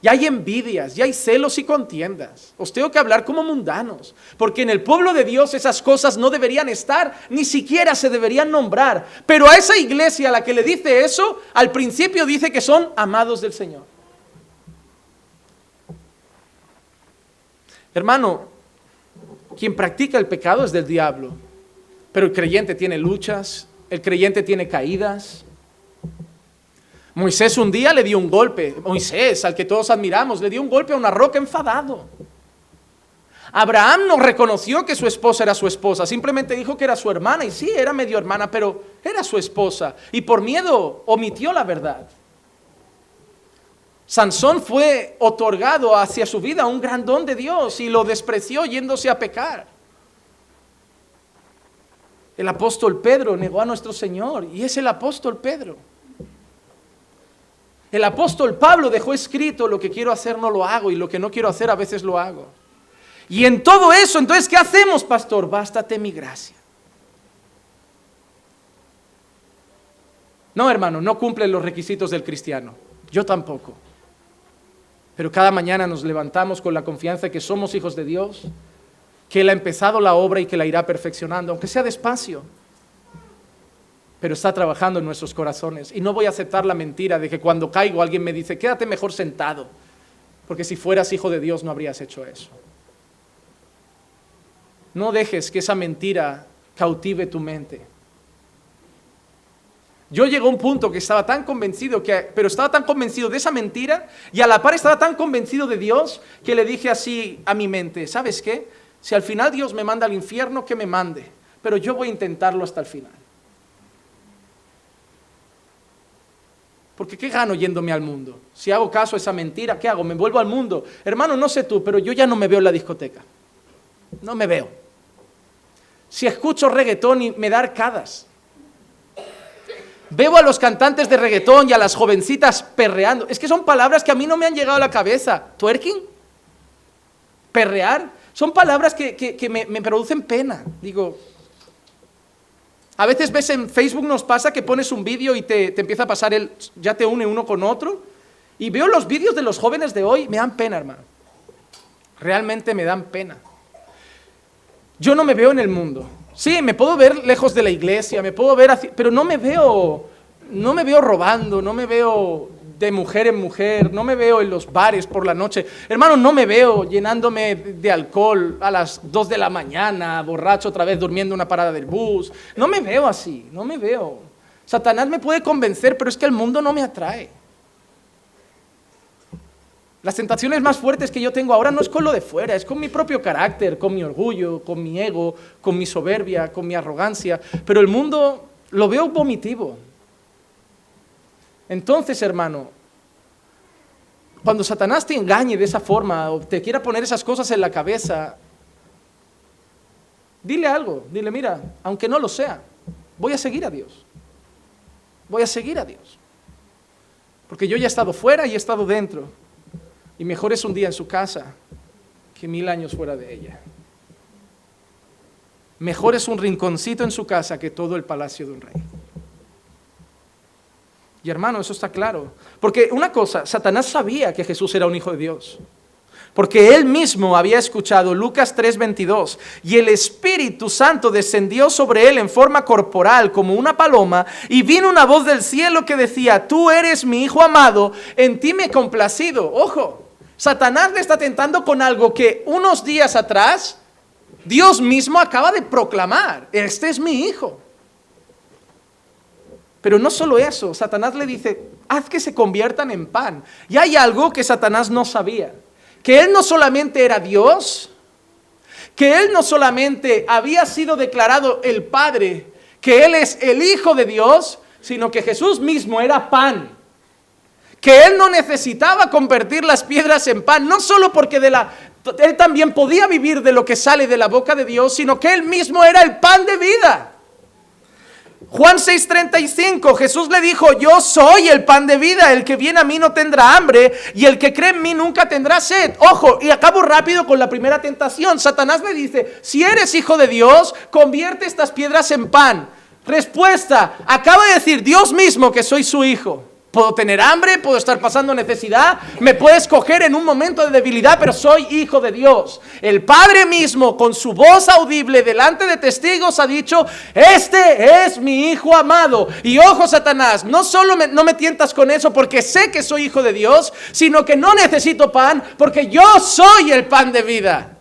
Y hay envidias, y hay celos y contiendas. Os tengo que hablar como mundanos, porque en el pueblo de Dios esas cosas no deberían estar, ni siquiera se deberían nombrar. Pero a esa iglesia a la que le dice eso, al principio dice que son amados del Señor. Hermano, quien practica el pecado es del diablo, pero el creyente tiene luchas, el creyente tiene caídas. Moisés un día le dio un golpe, Moisés, al que todos admiramos, le dio un golpe a una roca enfadado. Abraham no reconoció que su esposa era su esposa, simplemente dijo que era su hermana, y sí, era medio hermana, pero era su esposa, y por miedo omitió la verdad. Sansón fue otorgado hacia su vida un gran don de Dios, y lo despreció yéndose a pecar. El apóstol Pedro negó a nuestro Señor y es el apóstol Pedro. El apóstol Pablo dejó escrito: lo que quiero hacer no lo hago y lo que no quiero hacer a veces lo hago. Y en todo eso, entonces, ¿qué hacemos, pastor? Bástate mi gracia. No, hermano, no cumple los requisitos del cristiano. Yo tampoco. Pero cada mañana nos levantamos con la confianza de que somos hijos de Dios, que Él ha empezado la obra y que la irá perfeccionando, aunque sea despacio. Pero está trabajando en nuestros corazones. Y no voy a aceptar la mentira de que cuando caigo alguien me dice: quédate mejor sentado, porque si fueras hijo de Dios no habrías hecho eso. No dejes que esa mentira cautive tu mente. Yo llegué a un punto que estaba tan convencido, pero estaba tan convencido de esa mentira y a la par estaba tan convencido de Dios que le dije así a mi mente: ¿sabes qué? Si al final Dios me manda al infierno, que me mande, pero yo voy a intentarlo hasta el final. Porque ¿qué gano yéndome al mundo? Si hago caso a esa mentira, ¿qué hago? ¿Me vuelvo al mundo? Hermano, no sé tú, pero yo ya no me veo en la discoteca. No me veo. Si escucho reggaetón y me da arcadas. Veo a los cantantes de reggaetón y a las jovencitas perreando. Es que son palabras que a mí no me han llegado a la cabeza. ¿Twerking? ¿Perrear? Son palabras que me producen pena. Digo, a veces ves en Facebook, nos pasa que pones un vídeo y te empieza a pasar ya te une uno con otro. Y veo los vídeos de los jóvenes de hoy, me dan pena, hermano. Realmente me dan pena. Yo no me veo en el mundo. Sí, me puedo ver lejos de la iglesia, me puedo ver así, pero no me veo robando, no me veo de mujer en mujer, no me veo en los bares por la noche. Hermano, no me veo llenándome de alcohol a las 2 de la mañana, borracho otra vez, durmiendo en una parada del bus. No me veo así, no me veo. Satanás me puede convencer, pero es que el mundo no me atrae. Las tentaciones más fuertes que yo tengo ahora no es con lo de fuera, es con mi propio carácter, con mi orgullo, con mi ego, con mi soberbia, con mi arrogancia. Pero el mundo lo veo vomitivo. Entonces, hermano, cuando Satanás te engañe de esa forma o te quiera poner esas cosas en la cabeza, dile algo, dile: mira, aunque no lo sea, voy a seguir a Dios. Voy a seguir a Dios. Porque yo ya he estado fuera y he estado dentro. Y mejor es un día en su casa que 1000 años fuera de ella. Mejor es un rinconcito en su casa que todo el palacio de un rey. Y hermano, eso está claro. Porque una cosa, Satanás sabía que Jesús era un hijo de Dios. Porque él mismo había escuchado Lucas 3:22, y el Espíritu Santo descendió sobre él en forma corporal como una paloma, y vino una voz del cielo que decía: tú eres mi Hijo amado, en ti me he complacido. Ojo, Satanás le está tentando con algo que unos días atrás Dios mismo acaba de proclamar: este es mi Hijo. Pero no solo eso, Satanás le dice: haz que se conviertan en pan. Y hay algo que Satanás no sabía: que Él no solamente era Dios, que Él no solamente había sido declarado el Padre, que Él es el Hijo de Dios, sino que Jesús mismo era pan. Que Él no necesitaba convertir las piedras en pan, no solo porque Él también podía vivir de lo que sale de la boca de Dios, sino que Él mismo era el pan de vida. Juan 6:35, Jesús le dijo: yo soy el pan de vida, el que viene a mí no tendrá hambre, y el que cree en mí nunca tendrá sed. Ojo, y acabo rápido con la primera tentación. Satanás le dice: si eres hijo de Dios, convierte estas piedras en pan. Respuesta: acaba de decir Dios mismo que soy su hijo. Puedo tener hambre, puedo estar pasando necesidad, me puedes coger en un momento de debilidad, pero soy hijo de Dios. El Padre mismo, con su voz audible delante de testigos, ha dicho: este es mi Hijo amado. Y ojo, Satanás, no solo no me tientas con eso porque sé que soy hijo de Dios, sino que no necesito pan porque yo soy el pan de vida.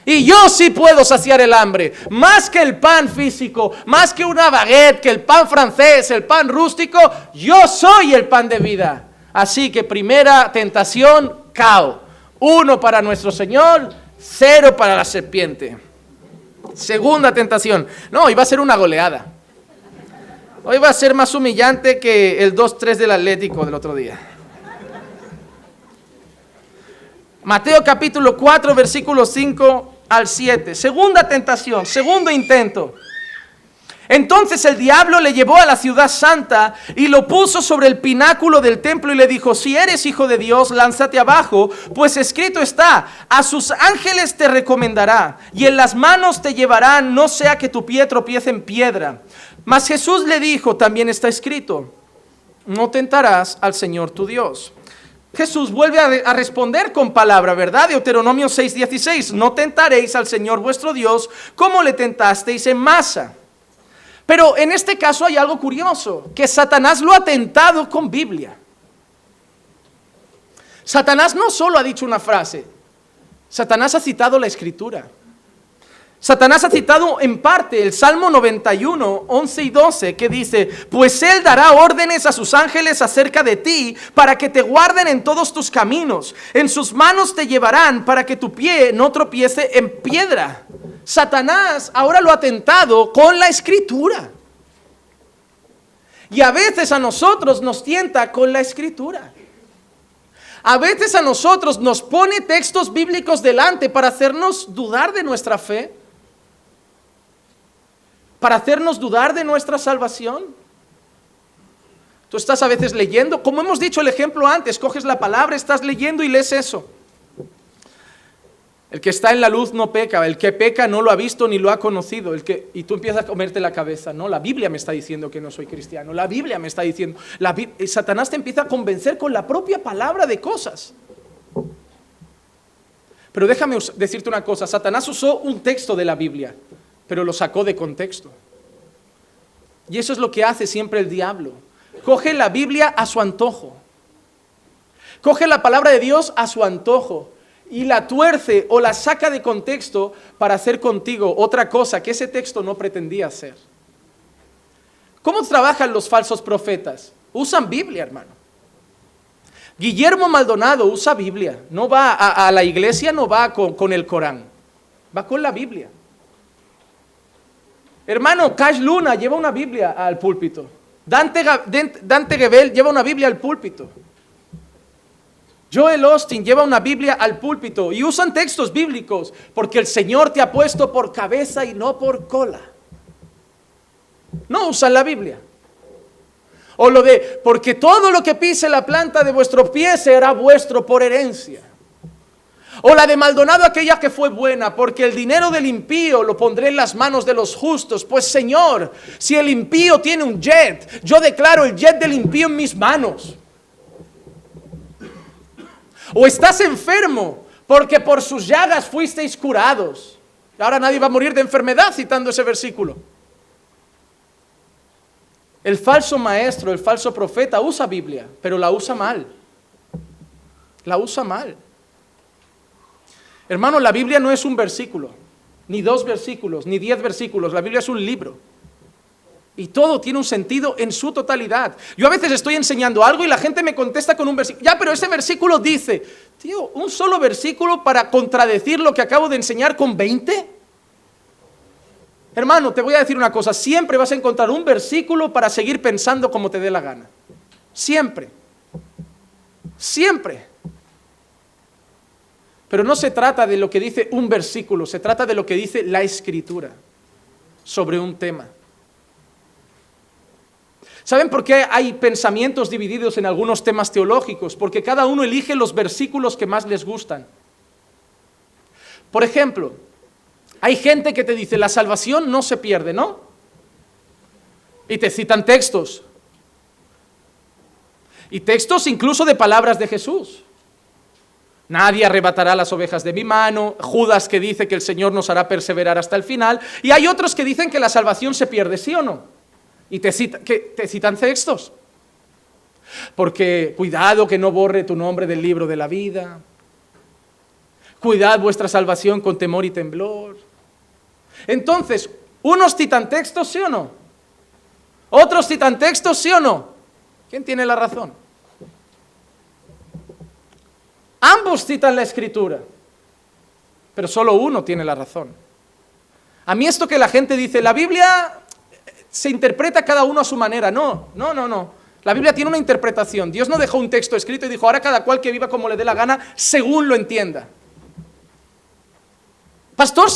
Y yo sí puedo saciar el hambre, más que el pan físico, más que una baguette, que el pan francés, el pan rústico. Yo soy el pan de vida. Así que primera tentación, cao. 1 para nuestro Señor, 0 para la serpiente. Segunda tentación. No, hoy va a ser una goleada. Hoy va a ser más humillante que el 2-3 del Atlético del otro día. Mateo capítulo 4, versículos 5 al 7. Segunda tentación, segundo intento. Entonces el diablo le llevó a la ciudad santa y lo puso sobre el pináculo del templo y le dijo: si eres hijo de Dios, lánzate abajo, pues escrito está: a sus ángeles te recomendará y en las manos te llevarán, no sea que tu pie tropiece en piedra. Mas Jesús le dijo: también está escrito: no tentarás al Señor tu Dios. Jesús vuelve a responder con palabra, ¿verdad? Deuteronomio 6:16: no tentaréis al Señor vuestro Dios como le tentasteis en Masa. Pero en este caso hay algo curioso, que Satanás lo ha tentado con Biblia. Satanás no solo ha dicho una frase, Satanás ha citado la Escritura. Satanás ha citado en parte el Salmo 91, 11 y 12, que dice: pues Él dará órdenes a sus ángeles acerca de ti, para que te guarden en todos tus caminos. En sus manos te llevarán, para que tu pie no tropiece en piedra. Satanás ahora lo ha tentado con la Escritura. Y a veces a nosotros nos tienta con la Escritura. A veces a nosotros nos pone textos bíblicos delante para hacernos dudar de nuestra fe, para hacernos dudar de nuestra salvación. Tú estás a veces leyendo, como hemos dicho el ejemplo antes, coges la palabra, estás leyendo y lees eso. El que está en la luz no peca, el que peca no lo ha visto ni lo ha conocido. Y tú empiezas a comerte la cabeza. No, la Biblia me está diciendo que no soy cristiano. La Biblia me está diciendo. Satanás te empieza a convencer con la propia palabra de cosas. Pero déjame decirte una cosa. Satanás usó un texto de la Biblia, pero lo sacó de contexto. Y eso es lo que hace siempre el diablo. Coge la Biblia a su antojo. Coge la palabra de Dios a su antojo y la tuerce o la saca de contexto para hacer contigo otra cosa que ese texto no pretendía hacer. ¿Cómo trabajan los falsos profetas? Usan Biblia, hermano. Guillermo Maldonado usa Biblia. No va a la iglesia, no va con el Corán. Va con la Biblia. Hermano, Cash Luna lleva una Biblia al púlpito. Dante Gebel lleva una Biblia al púlpito. Joel Austin lleva una Biblia al púlpito y usan textos bíblicos porque el Señor te ha puesto por cabeza y no por cola. No usan la Biblia. O lo de, porque todo lo que pise la planta de vuestro pie será vuestro por herencia. O la de Maldonado, aquella que fue buena, porque el dinero del impío lo pondré en las manos de los justos. Pues Señor, si el impío tiene un jet, yo declaro el jet del impío en mis manos. O estás enfermo, porque por sus llagas fuisteis curados. Ahora nadie va a morir de enfermedad citando ese versículo. El falso maestro, el falso profeta usa Biblia, pero la usa mal. La usa mal. Hermano, la Biblia no es un versículo, ni 2 versículos, ni 10 versículos. La Biblia es un libro. Y todo tiene un sentido en su totalidad. Yo a veces estoy enseñando algo y la gente me contesta con un versículo. Ya, pero ese versículo dice, tío, un solo versículo para contradecir lo que acabo de enseñar con 20. Hermano, te voy a decir una cosa. Siempre vas a encontrar un versículo para seguir pensando como te dé la gana. Siempre. Siempre. Pero no se trata de lo que dice un versículo, se trata de lo que dice la Escritura sobre un tema. ¿Saben por qué hay pensamientos divididos en algunos temas teológicos? Porque cada uno elige los versículos que más les gustan. Por ejemplo, hay gente que te dice, la salvación no se pierde, ¿no? Y te citan textos. Y textos incluso de palabras de Jesús. Nadie arrebatará las ovejas de mi mano. Judas que dice que el Señor nos hará perseverar hasta el final. Y hay otros que dicen que la salvación se pierde, ¿sí o no? Y te citan textos. Porque cuidado que no borre tu nombre del libro de la vida. Cuidad vuestra salvación con temor y temblor. Entonces, unos citan textos, ¿sí o no? Otros citan textos, ¿sí o no? ¿Quién tiene la razón? Ambos citan la Escritura, pero solo uno tiene la razón. A mí esto que la gente dice, la Biblia se interpreta cada uno a su manera. No. La Biblia tiene una interpretación. Dios no dejó un texto escrito y dijo, ahora cada cual que viva como le dé la gana, según lo entienda. Pastor,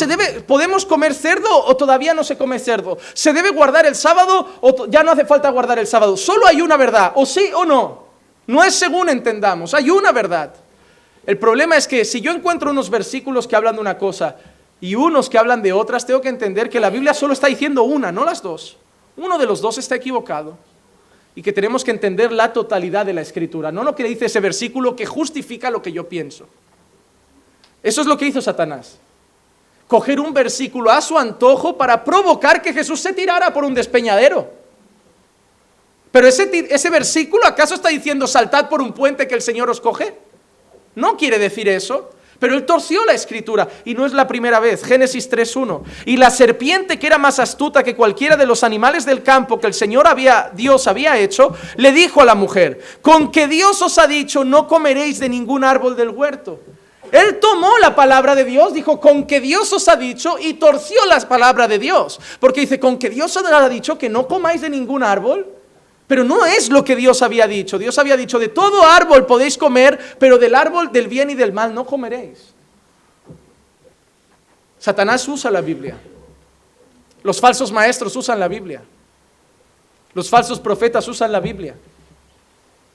¿podemos comer cerdo o todavía no se come cerdo? ¿Se debe guardar el sábado o ya no hace falta guardar el sábado? Solo hay una verdad, o sí o no. No es según entendamos, hay una verdad. El problema es que si yo encuentro unos versículos que hablan de una cosa y unos que hablan de otras, tengo que entender que la Biblia solo está diciendo una, no las dos. Uno de los dos está equivocado y que tenemos que entender la totalidad de la Escritura, no lo que dice ese versículo que justifica lo que yo pienso. Eso es lo que hizo Satanás. Coger un versículo a su antojo para provocar que Jesús se tirara por un despeñadero. Pero ese versículo, ¿acaso está diciendo saltad por un puente que el Señor os coge? No quiere decir eso, pero él torció la Escritura y no es la primera vez. Génesis 3:1. Y la serpiente, que era más astuta que cualquiera de los animales del campo que el Señor Dios había hecho, le dijo a la mujer: con que Dios os ha dicho, no comeréis de ningún árbol del huerto. Él tomó la palabra de Dios, dijo, con que Dios os ha dicho, y torció la palabra de Dios. Porque dice, con que Dios os ha dicho que no comáis de ningún árbol. Pero no es lo que Dios había dicho. Dios había dicho, de todo árbol podéis comer, pero del árbol del bien y del mal no comeréis. Satanás usa la Biblia. Los falsos maestros usan la Biblia. Los falsos profetas usan la Biblia.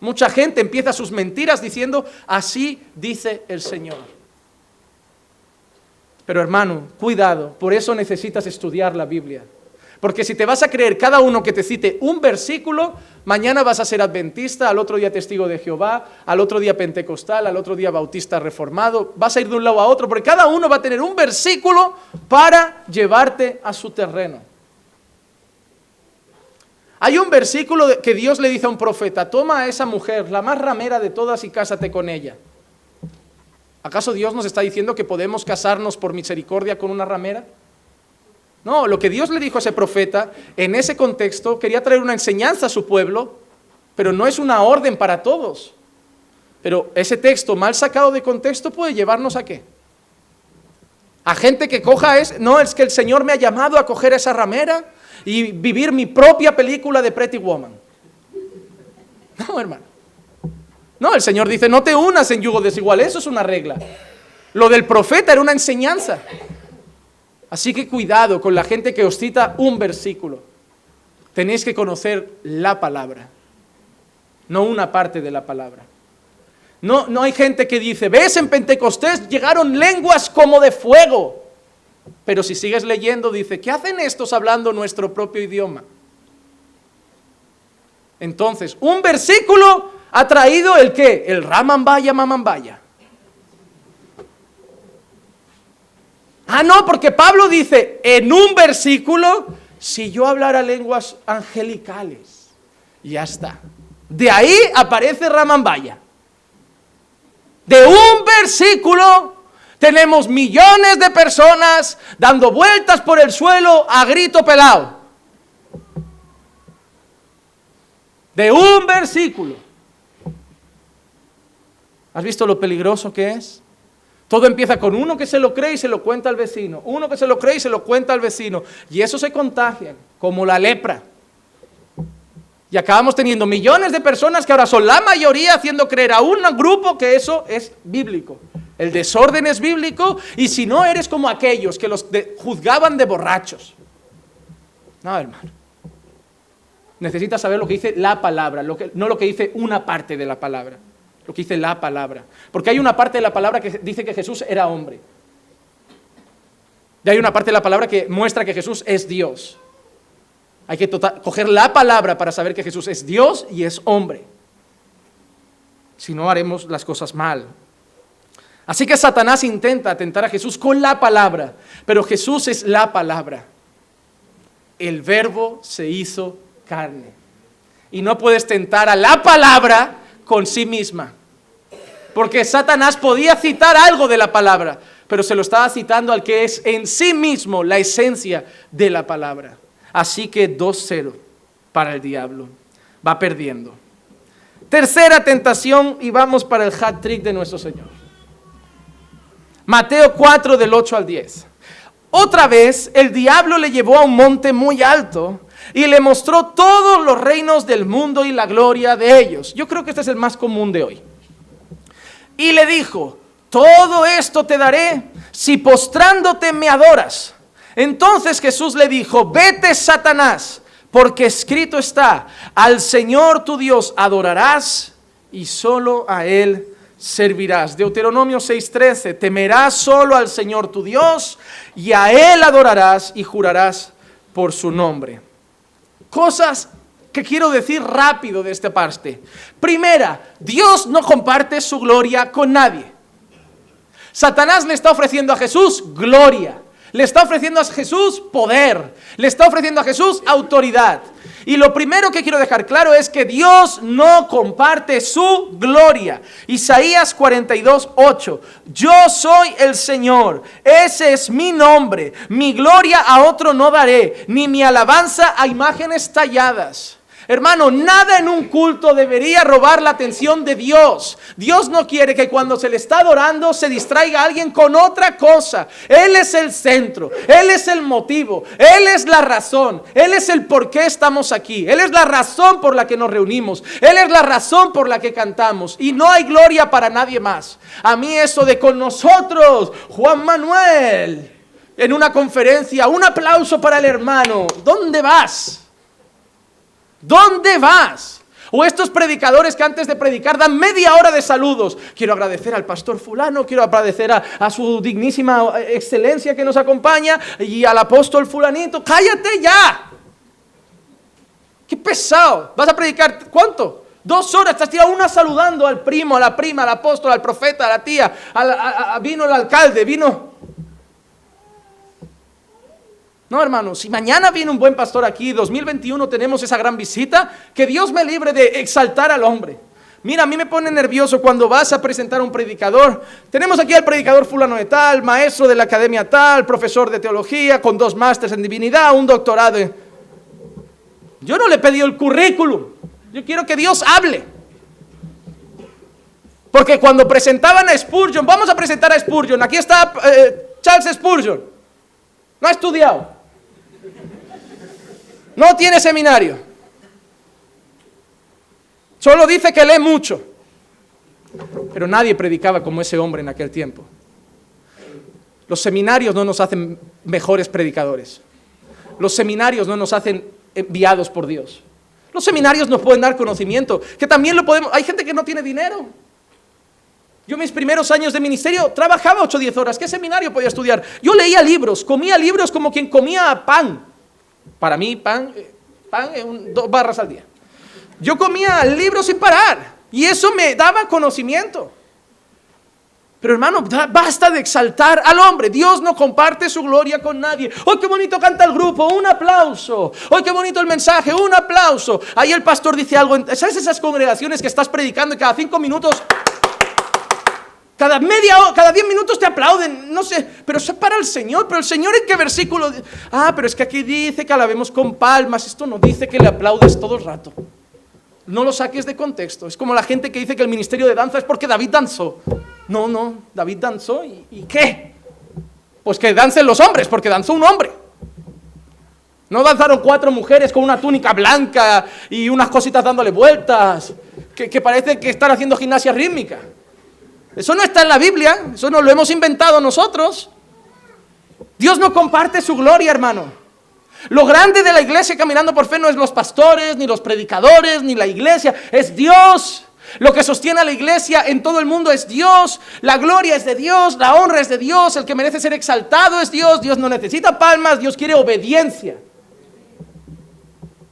Mucha gente empieza sus mentiras diciendo, así dice el Señor. Pero hermano, cuidado, por eso necesitas estudiar la Biblia. Porque si te vas a creer cada uno que te cite un versículo, mañana vas a ser adventista, al otro día testigo de Jehová, al otro día pentecostal, al otro día bautista reformado, vas a ir de un lado a otro, porque cada uno va a tener un versículo para llevarte a su terreno. Hay un versículo que Dios le dice a un profeta, toma a esa mujer, la más ramera de todas, y cásate con ella. ¿Acaso Dios nos está diciendo que podemos casarnos por misericordia con una ramera? No, lo que Dios le dijo a ese profeta, en ese contexto, quería traer una enseñanza a su pueblo, pero no es una orden para todos. Pero ese texto mal sacado de contexto puede llevarnos ¿a qué? A gente que coja no, es que el Señor me ha llamado a coger esa ramera y vivir mi propia película de Pretty Woman. No, hermano. No, el Señor dice, no te unas en yugo desigual, eso es una regla. Lo del profeta era una enseñanza. Así que cuidado con la gente que os cita un versículo. Tenéis que conocer la palabra, no una parte de la palabra. No hay gente que dice, ves, en Pentecostés llegaron lenguas como de fuego. Pero si sigues leyendo, dice, ¿qué hacen estos hablando nuestro propio idioma? Entonces, un versículo ha traído el ¿qué? El Ramambaya, Mamambaya. Ah, no, porque Pablo dice en un versículo, si yo hablara lenguas angelicales, ya está. De ahí aparece Ramambaya. De un versículo tenemos millones de personas dando vueltas por el suelo a grito pelado. De un versículo. ¿Has visto lo peligroso que es? Todo empieza con uno que se lo cree y se lo cuenta al vecino. Uno que se lo cree y se lo cuenta al vecino. Y eso se contagia, como la lepra. Y acabamos teniendo millones de personas que ahora son la mayoría haciendo creer a un grupo que eso es bíblico. El desorden es bíblico y si no eres como aquellos que los juzgaban de borrachos. No, hermano. Necesitas saber lo que dice la palabra, no lo que dice una parte de la palabra. Lo que dice la palabra. Porque hay una parte de la palabra que dice que Jesús era hombre. Y hay una parte de la palabra que muestra que Jesús es Dios. Hay que coger la palabra para saber que Jesús es Dios y es hombre. Si no, haremos las cosas mal. Así que Satanás intenta tentar a Jesús con la palabra, pero Jesús es la palabra. El Verbo se hizo carne. Y no puedes tentar a la palabra con sí misma. Porque Satanás podía citar algo de la palabra, pero se lo estaba citando al que es en sí mismo la esencia de la palabra. Así que 2-0 para el diablo. Va perdiendo. Tercera tentación y vamos para el hat trick de nuestro Señor. Mateo 4 del 8 al 10. Otra vez el diablo le llevó a un monte muy alto y le mostró todos los reinos del mundo y la gloria de ellos. Yo creo que este es el más común de hoy. Y le dijo, todo esto te daré si postrándote me adoras. Entonces Jesús le dijo, vete, Satanás, porque escrito está, al Señor tu Dios adorarás y solo a Él servirás. Deuteronomio 6:13, temerás solo al Señor tu Dios y a Él adorarás y jurarás por su nombre. Cosas que quiero decir rápido de esta parte. Primera, Dios no comparte su gloria con nadie. Satanás le está ofreciendo a Jesús gloria. Le está ofreciendo a Jesús poder. Le está ofreciendo a Jesús autoridad. Y lo primero que quiero dejar claro es que Dios no comparte su gloria. Isaías 42:8. Yo soy el Señor. Ese es mi nombre. Mi gloria a otro no daré, ni mi alabanza a imágenes talladas. Hermano, nada en un culto debería robar la atención de Dios. Dios no quiere que cuando se le está adorando se distraiga a alguien con otra cosa. Él es el centro, Él es el motivo, Él es la razón, Él es el por qué estamos aquí. Él es la razón por la que nos reunimos, Él es la razón por la que cantamos. Y no hay gloria para nadie más. A mí eso de con nosotros, Juan Manuel, en una conferencia, un aplauso para el hermano. ¿Dónde vas? ¿Dónde vas? O estos predicadores que antes de predicar dan media hora de saludos. Quiero agradecer al pastor fulano, quiero agradecer a su dignísima excelencia que nos acompaña y al apóstol fulanito. ¡Cállate ya! ¡Qué pesado! ¿Vas a predicar cuánto? 2 horas, te has tirado una saludando al primo, a la prima, al apóstol, al profeta, a la tía, vino el alcalde, vino... No, hermano, si mañana viene un buen pastor aquí, 2021 tenemos esa gran visita, que Dios me libre de exaltar al hombre. Mira, a mí me pone nervioso cuando vas a presentar a un predicador. Tenemos aquí al predicador fulano de tal, maestro de la academia tal, profesor de teología, con 2 másteres en divinidad, un doctorado. Yo no le he pedido el currículum, yo quiero que Dios hable. Porque cuando presentaban a Spurgeon, vamos a presentar a Spurgeon, aquí está Charles Spurgeon, no ha estudiado. No tiene seminario. Solo dice que lee mucho. Pero nadie predicaba como ese hombre en aquel tiempo. Los seminarios no nos hacen mejores predicadores. Los seminarios no nos hacen enviados por Dios. Los seminarios nos pueden dar conocimiento, que también lo podemos. Hay gente que no tiene dinero. Yo mis primeros años de ministerio trabajaba 8 o 10 horas. ¿Qué seminario podía estudiar? Yo leía libros, comía libros como quien comía pan. Para mí, pan 2 barras al día. Yo comía libros sin parar y eso me daba conocimiento. Pero hermano, basta de exaltar al hombre. Dios no comparte su gloria con nadie. ¡Oh, qué bonito canta el grupo! ¡Un aplauso! ¡Oh, qué bonito el mensaje! ¡Un aplauso! Ahí el pastor dice algo. ¿Sabes esas congregaciones que estás predicando y cada 5 minutos... Cada 10 minutos te aplauden, no sé, pero eso es para el Señor. Pero el Señor, ¿en qué versículo? Pero es que aquí dice que alabemos con palmas. Esto no dice que le aplaudes todo el rato. No lo saques de contexto. Es como la gente que dice que el ministerio de danza es porque David danzó. No, David danzó ¿y qué? Pues que dancen los hombres, porque danzó un hombre. No danzaron 4 mujeres con una túnica blanca y unas cositas dándole vueltas, que parece que están haciendo gimnasia rítmica. Eso no está en la Biblia, eso no lo hemos inventado nosotros. Dios no comparte su gloria, hermano. Lo grande de la iglesia caminando por fe no es los pastores, ni los predicadores, ni la iglesia, es Dios. Lo que sostiene a la iglesia en todo el mundo es Dios. La gloria es de Dios, la honra es de Dios, el que merece ser exaltado es Dios. Dios no necesita palmas, Dios quiere obediencia.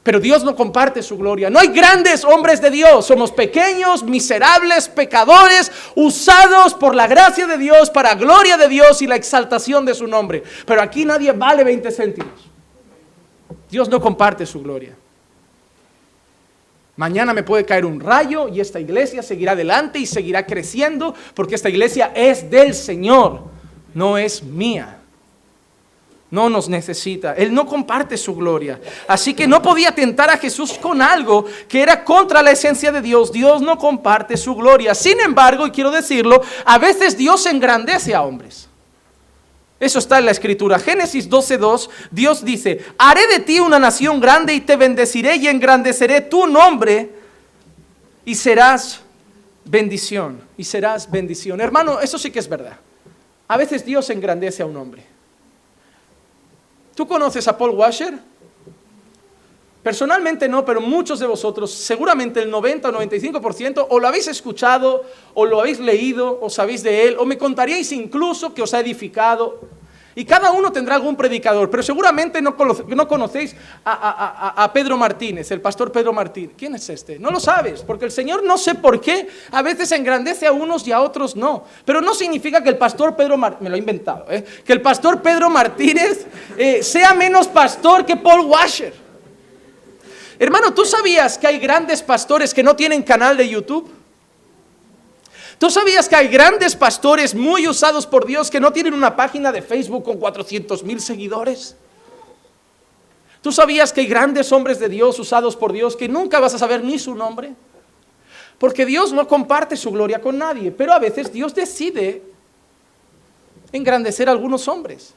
Pero Dios no comparte su gloria. No hay grandes hombres de Dios. Somos pequeños, miserables, pecadores, usados por la gracia de Dios para gloria de Dios y la exaltación de su nombre. Pero aquí nadie vale 20 céntimos. Dios no comparte su gloria. Mañana me puede caer un rayo y esta iglesia seguirá adelante y seguirá creciendo porque esta iglesia es del Señor, no es mía. No nos necesita, Él no comparte su gloria. Así que no podía tentar a Jesús con algo que era contra la esencia de Dios. Dios no comparte su gloria. Sin embargo, y quiero decirlo, a veces Dios engrandece a hombres. Eso está en la Escritura. Génesis 12:2, Dios dice, haré de ti una nación grande y te bendeciré y engrandeceré tu nombre y serás bendición. Y serás bendición. Hermano, eso sí que es verdad. A veces Dios engrandece a un hombre. ¿Tú conoces a Paul Washer? Personalmente no, pero muchos de vosotros, seguramente el 90 o 95%, o lo habéis escuchado, o lo habéis leído, o sabéis de él, o me contaríais incluso que os ha edificado. Y cada uno tendrá algún predicador, pero seguramente no conocéis a Pedro Martínez, el pastor Pedro Martínez. ¿Quién es este? No lo sabes, porque el Señor, no sé por qué, a veces engrandece a unos y a otros no. Pero no significa que el pastor Pedro Martínez, me lo he inventado, que el pastor Pedro Martínez sea menos pastor que Paul Washer. Hermano, ¿tú sabías que hay grandes pastores que no tienen canal de YouTube? ¿Tú sabías que hay grandes pastores muy usados por Dios que no tienen una página de Facebook con 400,000 seguidores? ¿Tú sabías que hay grandes hombres de Dios usados por Dios que nunca vas a saber ni su nombre? Porque Dios no comparte su gloria con nadie, pero a veces Dios decide engrandecer a algunos hombres.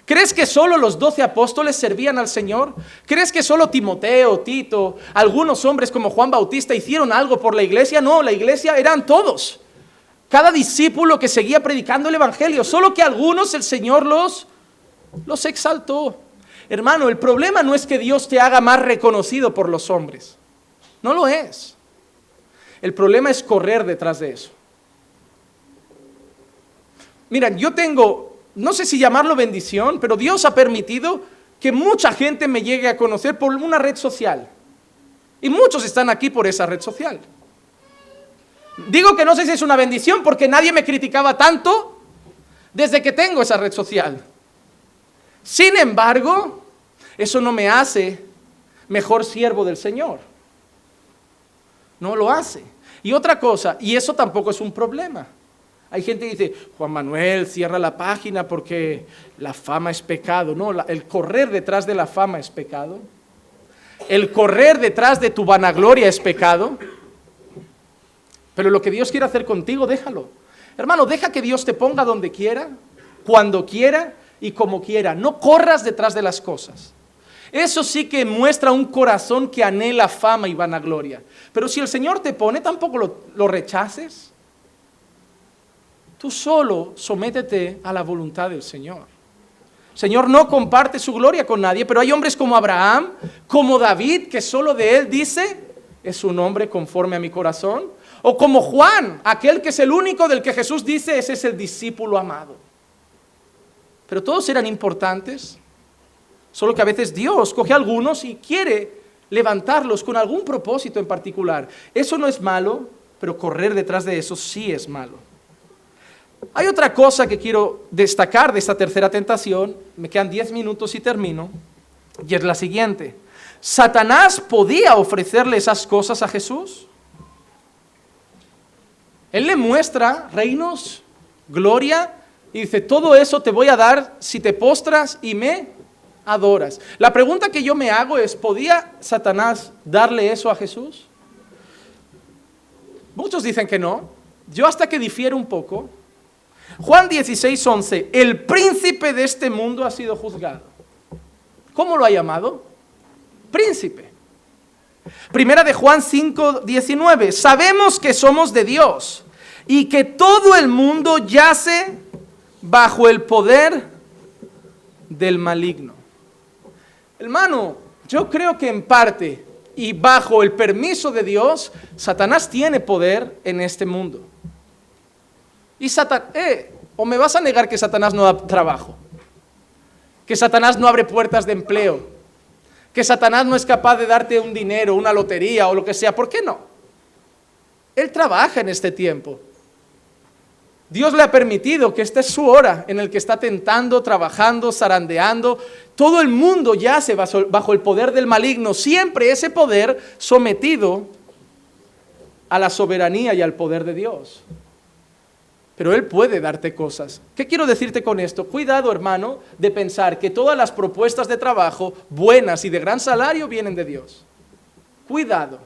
¿Crees que solo los 12 apóstoles servían al Señor? ¿Crees que solo Timoteo, Tito, algunos hombres como Juan Bautista hicieron algo por la iglesia? No, la iglesia eran todos. Cada discípulo que seguía predicando el evangelio, solo que algunos el Señor los exaltó. Hermano, el problema no es que Dios te haga más reconocido por los hombres. No lo es. El problema es correr detrás de eso. Miren, yo tengo, no sé si llamarlo bendición, pero Dios ha permitido que mucha gente me llegue a conocer por una red social. Y muchos están aquí por esa red social. Digo que no sé si es una bendición porque nadie me criticaba tanto desde que tengo esa red social. Sin embargo, eso no me hace mejor siervo del Señor. No lo hace. Y otra cosa, y eso tampoco es un problema. Hay gente que dice, Juan Manuel, cierra la página porque la fama es pecado. No, el correr detrás de la fama es pecado. El correr detrás de tu vanagloria es pecado. Pero lo que Dios quiere hacer contigo, déjalo. Hermano, deja que Dios te ponga donde quiera, cuando quiera y como quiera. No corras detrás de las cosas. Eso sí que muestra un corazón que anhela fama y vanagloria. Pero si el Señor te pone, tampoco lo rechaces. Tú solo sométete a la voluntad del Señor. El Señor no comparte su gloria con nadie, pero hay hombres como Abraham, como David, que solo de él dice, es un hombre conforme a mi corazón. O como Juan, aquel que es el único del que Jesús dice, ese es el discípulo amado. Pero todos eran importantes, solo que a veces Dios coge a algunos y quiere levantarlos con algún propósito en particular. Eso no es malo, pero correr detrás de eso sí es malo. Hay otra cosa que quiero destacar de esta tercera tentación, me quedan 10 minutos y termino, y es la siguiente. ¿Satanás podía ofrecerle esas cosas a Jesús? Él le muestra reinos, gloria, y dice, todo eso te voy a dar si te postras y me adoras. La pregunta que yo me hago es, ¿podía Satanás darle eso a Jesús? Muchos dicen que no. Yo hasta que difiero un poco. Juan 16:11, el príncipe de este mundo ha sido juzgado. ¿Cómo lo ha llamado? Príncipe. Primera de Juan 5:19, sabemos que somos de Dios y que todo el mundo yace bajo el poder del maligno. Hermano, yo creo que en parte y bajo el permiso de Dios, Satanás tiene poder en este mundo. Y o me vas a negar que Satanás no da trabajo, que Satanás no abre puertas de empleo, que Satanás no es capaz de darte un dinero, una lotería o lo que sea. ¿Por qué no? Él trabaja en este tiempo. Dios le ha permitido que esta es su hora en el que está tentando, trabajando, zarandeando. Todo el mundo yace bajo el poder del maligno, siempre ese poder sometido a la soberanía y al poder de Dios. Pero Él puede darte cosas. ¿Qué quiero decirte con esto? Cuidado, hermano, de pensar que todas las propuestas de trabajo buenas y de gran salario vienen de Dios. Cuidado.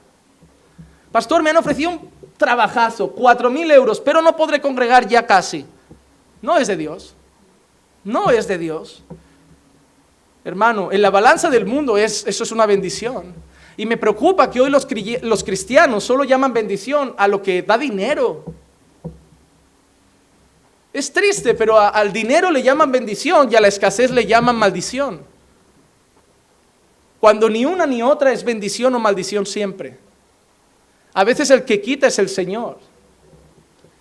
Pastor, me han ofrecido un trabajazo, 4,000 euros, pero no podré congregar ya casi. No es de Dios. No es de Dios. Hermano, en la balanza del mundo eso es una bendición. Y me preocupa que hoy los cristianos solo llaman bendición a lo que da dinero. Es triste, pero al dinero le llaman bendición y a la escasez le llaman maldición. Cuando ni una ni otra es bendición o maldición siempre. A veces el que quita es el Señor.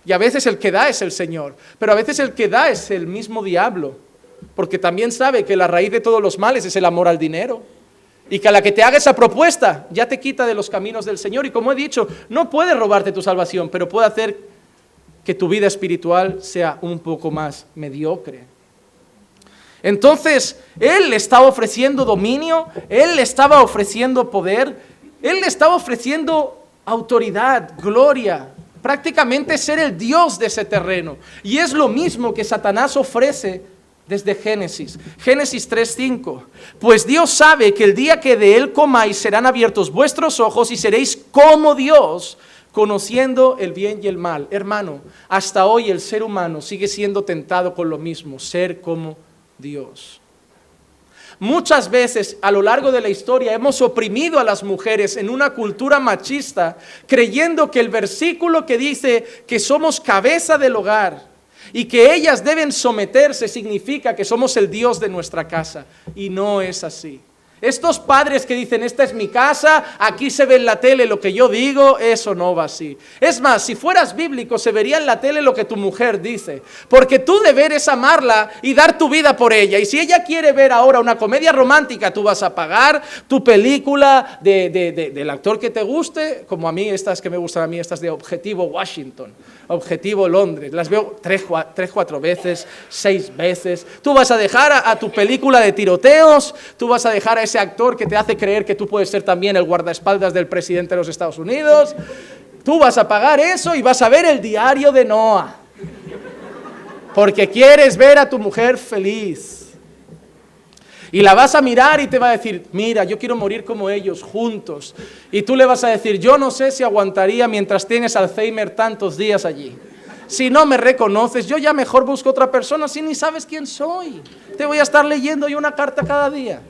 Y a veces el que da es el Señor. Pero a veces el que da es el mismo diablo. Porque también sabe que la raíz de todos los males es el amor al dinero. Y que a la que te haga esa propuesta ya te quita de los caminos del Señor. Y como he dicho, no puede robarte tu salvación, pero puede hacer que tu vida espiritual sea un poco más mediocre. Entonces, Él le estaba ofreciendo dominio, Él le estaba ofreciendo poder, Él le estaba ofreciendo autoridad, gloria, prácticamente ser el Dios de ese terreno. Y es lo mismo que Satanás ofrece desde Génesis. Génesis 3:5. Pues Dios sabe que el día que de Él comáis serán abiertos vuestros ojos y seréis como Dios, conociendo el bien y el mal. Hermano, hasta hoy el ser humano sigue siendo tentado con lo mismo, ser como Dios. Muchas veces a lo largo de la historia hemos oprimido a las mujeres en una cultura machista, creyendo que el versículo que dice que somos cabeza del hogar y que ellas deben someterse significa que somos el Dios de nuestra casa. Y no es así. Estos padres que dicen, esta es mi casa, aquí se ve en la tele lo que yo digo, eso no va así. Es más, si fueras bíblico, se vería en la tele lo que tu mujer dice. Porque tu deber es amarla y dar tu vida por ella. Y si ella quiere ver ahora una comedia romántica, tú vas a pagar tu película del actor que te guste, como a mí, estas que me gustan a mí, estas de Objetivo Washington, Objetivo Londres. Las veo 3, 4 veces, 6 veces. Tú vas a dejar a tu película de tiroteos, tú vas a dejar a ese actor que te hace creer que tú puedes ser también el guardaespaldas del presidente de los Estados Unidos. Tú vas a pagar eso y vas a ver el diario de Noah. Porque quieres ver a tu mujer feliz. Y la vas a mirar y te va a decir, mira, yo quiero morir como ellos, juntos. Y tú le vas a decir, yo no sé si aguantaría mientras tienes Alzheimer tantos días allí. Si no me reconoces, yo ya mejor busco otra persona, si ni sabes quién soy. Te voy a estar leyendo yo una carta cada día.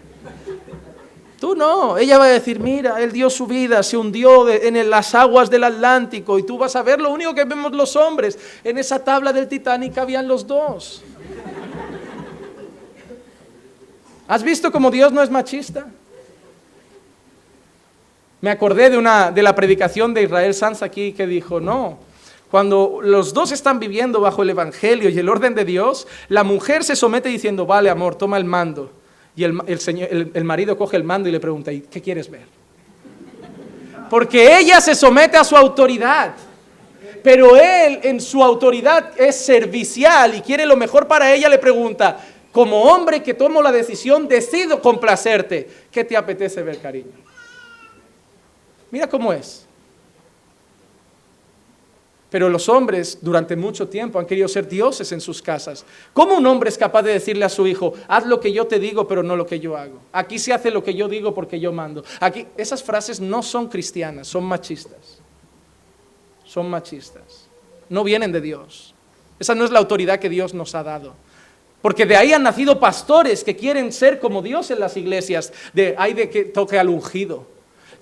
Tú no, ella va a decir, mira, él dio su vida, se hundió en las aguas del Atlántico y tú vas a ver lo único que vemos los hombres. En esa tabla del Titanic habían los dos. ¿Has visto cómo Dios no es machista? Me acordé de la predicación de Israel Sanz aquí que dijo, no, cuando los dos están viviendo bajo el Evangelio y el orden de Dios, la mujer se somete diciendo, vale amor, toma el mando. Y el marido coge el mando y le pregunta, ¿y qué quieres ver? Porque ella se somete a su autoridad, pero él en su autoridad es servicial y quiere lo mejor para ella, le pregunta, como hombre que tomo la decisión, decido complacerte, ¿qué te apetece ver, cariño? Mira cómo es. Pero los hombres durante mucho tiempo han querido ser dioses en sus casas. ¿Cómo un hombre es capaz de decirle a su hijo, haz lo que yo te digo, pero no lo que yo hago? Aquí se hace lo que yo digo porque yo mando. Aquí, esas frases no son cristianas, son machistas. Son machistas. No vienen de Dios. Esa no es la autoridad que Dios nos ha dado. Porque de ahí han nacido pastores que quieren ser como Dios en las iglesias. Hay de que toque al ungido.